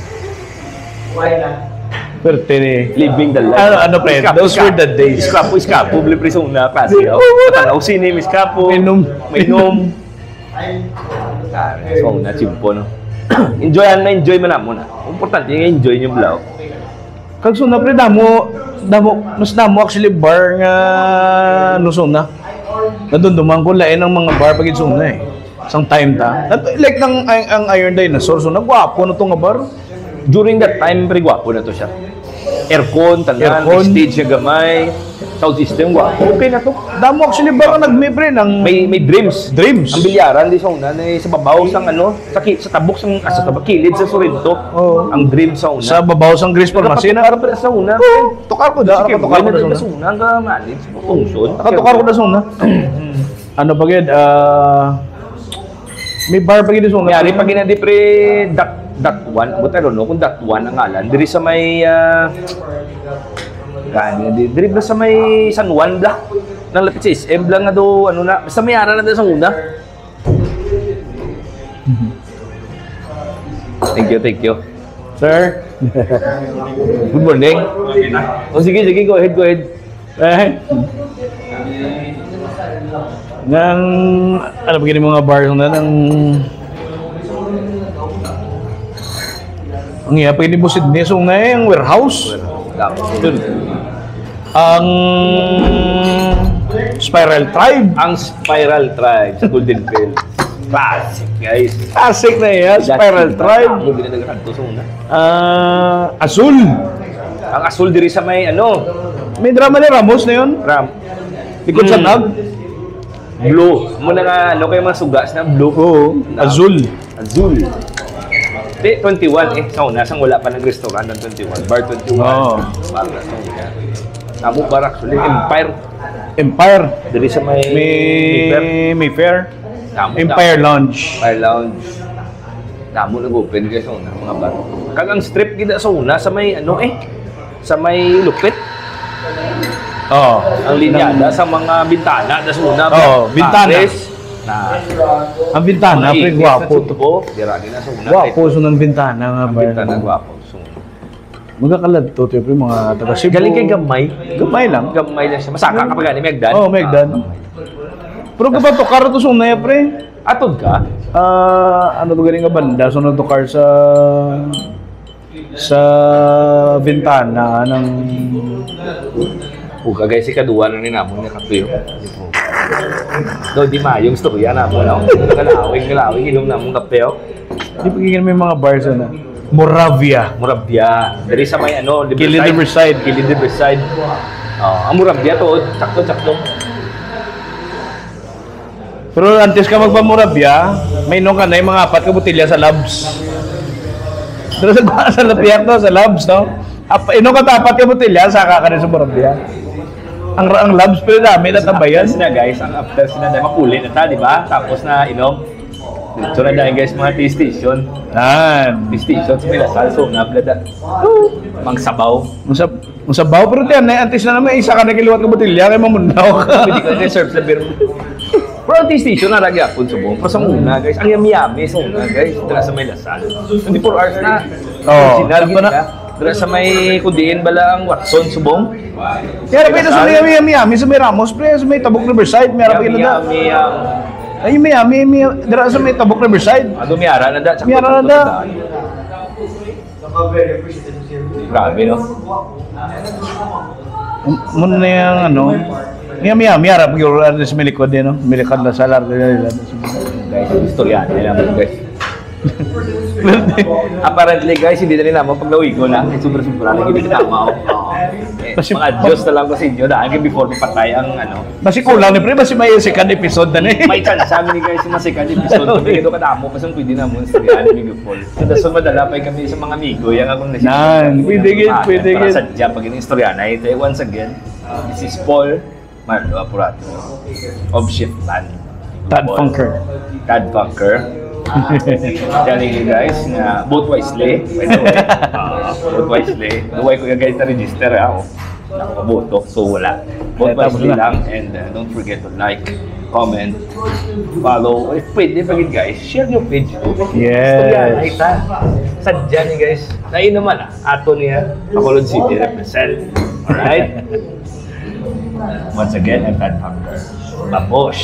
Pero tini. Living the life. Ano pre? Those were the days. Iskapo, libre pre sa una. Klase ako. Tanaw sini, iskapo. Mainom. So una, chimpo, no? Enjoy mo na muna. Importante yung enjoy nyo blaw. Kag suna pre, mas damo actually bar nga nusuna. Nadunduman ko lain ang mga bar pag suna eh. Isang time ta. Like ang Iron Dinosaur, so nagwapo na to nga bar. During that time, pre, gwapo na to siya. Aircon, tanan, stage siya gamay, sound system, gwapo. Okay na to. Damo actually bar nga nagme pre ng May dreams. Ang bilyaran di sa una sa babaw sang sa tabok sang kilid sa Sorrento. Oh. Ang dream sa una. Sa babaw sang Gris Farmacy na. Para sa una. Tukar ko da, tukar ko da sa una nga manage tungson. Nakatukar ko da sa una. Ano pa gid may bar pa gid sa una. Yari pag ginadi pre dot one, but I don't know kung dot one ang ngalan. Diri sa may diri ba sa may San Juan bla? Nang lapit sa SM lang nga do ano na, basta may ara na sa una. Thank you. Sir. Good morning. Oh, sige, go ahead. Nang ano ba gini mga bar na nang ang iya pwede mo Sydney so nga yung warehouse. Ang Spiral Tribe. Sa Golden Bell. Classic, guys. Classic na yan, Spiral Tribe. Ang ginagahan to sa una. Azul. Ang Azul diri sa may May drama ni Ramos na yun. Ram. Likod sa nag. Blue. Muna nga kayo mga sugas na blue. Oo. Azul. Di, 21 sa una. Sang wala pa ng restaurant ng 21. Bar 21. Oo. Bar na sa una. Tamo bar actually. Empire. Diri sa may Mayfair. Tamo, Empire Lounge. Tamo nag-open kayo sa una. Mga bar. Kagang strip gida sa una. Sa may sa may lupit. Oo. Ang linyada sa mga bintana. Das una. Oo, bintana. Ang bintana, pre, gwapo to. Dira din na sa una. Gwapo sunang bintana nga Ang ba? bintana gwapo. Magkakalad to, pre, mga taga Cebu. Galing kay gamay. Gamay lang. Gamay lang siya. Masaka ka pa gani, Megdan? Oo, Megdan. Pero kapag tukar to sunay, pre. Atod ka? Ano to galing nga banda? Sunod tukar sa bintana ng Kagay si kaduwa na ninamon niya kapiyo. Di mayong storya na mo lang. Kalawing, inom na mong kapiyo. Di pagiging may mga bars na. Moravia. Dari sa may Kilid Riverside. Ang Moravia to, sakto. Pero antes ka magpa-Moravia, may nung ka na yung mga 4 ka botilya sa labs. Pero sa lapiyak to, sa labs, no? Inom ka 4 ka botilya, saka ka rin sa Moravia. Ang labs pero dami natabayan. Na guys, ang after sina na makulit na ta, di ba? Tapos na dito na dahil guys mga tea station. Tea station sa Milasal, so nablada. Mang sabaw. Mang sabaw pero tiyan na antes na naman isa ka nagiluwat ka botilya kay mamundaw ka. Pwede ka na-serve sa beer. Pero ang tea station na lagi ako sa buong. Pero sa una guys, ang yami-yami sa una guys. Dala sa Milasal. 24 hours na. Original gina ka. Dala sa may kudiin bala ang Watson, subong. Kaya pwede sa may Miami, sa may Ramos, pre, sa may Tabuk Riverside, may harap na. Ay, Miami, dara sa may Tabuk Riverside. Miyara na da. Miyara na da. Grabe, no? Muna na yung Miami, harap yung sa may likod din, no? May likod na salar. Guys, istorya nila naman, guys. Apparently guys, hindi na nila pag nauwi ko na, sobra-sobra na hindi tama ako. Mga Diyos na lang ko sa inyo dahil before mapatay ang Basi kulang ni pre, basi may second episode na ni. May chance sa amin guys yung second episode. Hindi ko katamo kasi pwede na mo istorya ni Miguel. So dason madala pa kami sa mga amigo yang akong pwede gid. Para sadya pag istorya na ito. Once again, this is Paul Marlo Apurato of Shiftland. Tad Funker. Telling you guys na vote wisely, by the way. Vote wisely. Duway ko yung guys na register ako. Nakaboto, so wala. Vote wisely lang and don't forget to like, comment, follow. If pwede pa gid guys, share yung page ko. Yes. Istorya kita. Sadya ni guys. Nain naman ato niya Bacolod City represent. Alright? Once again, I'm Tad Factor. Babosh!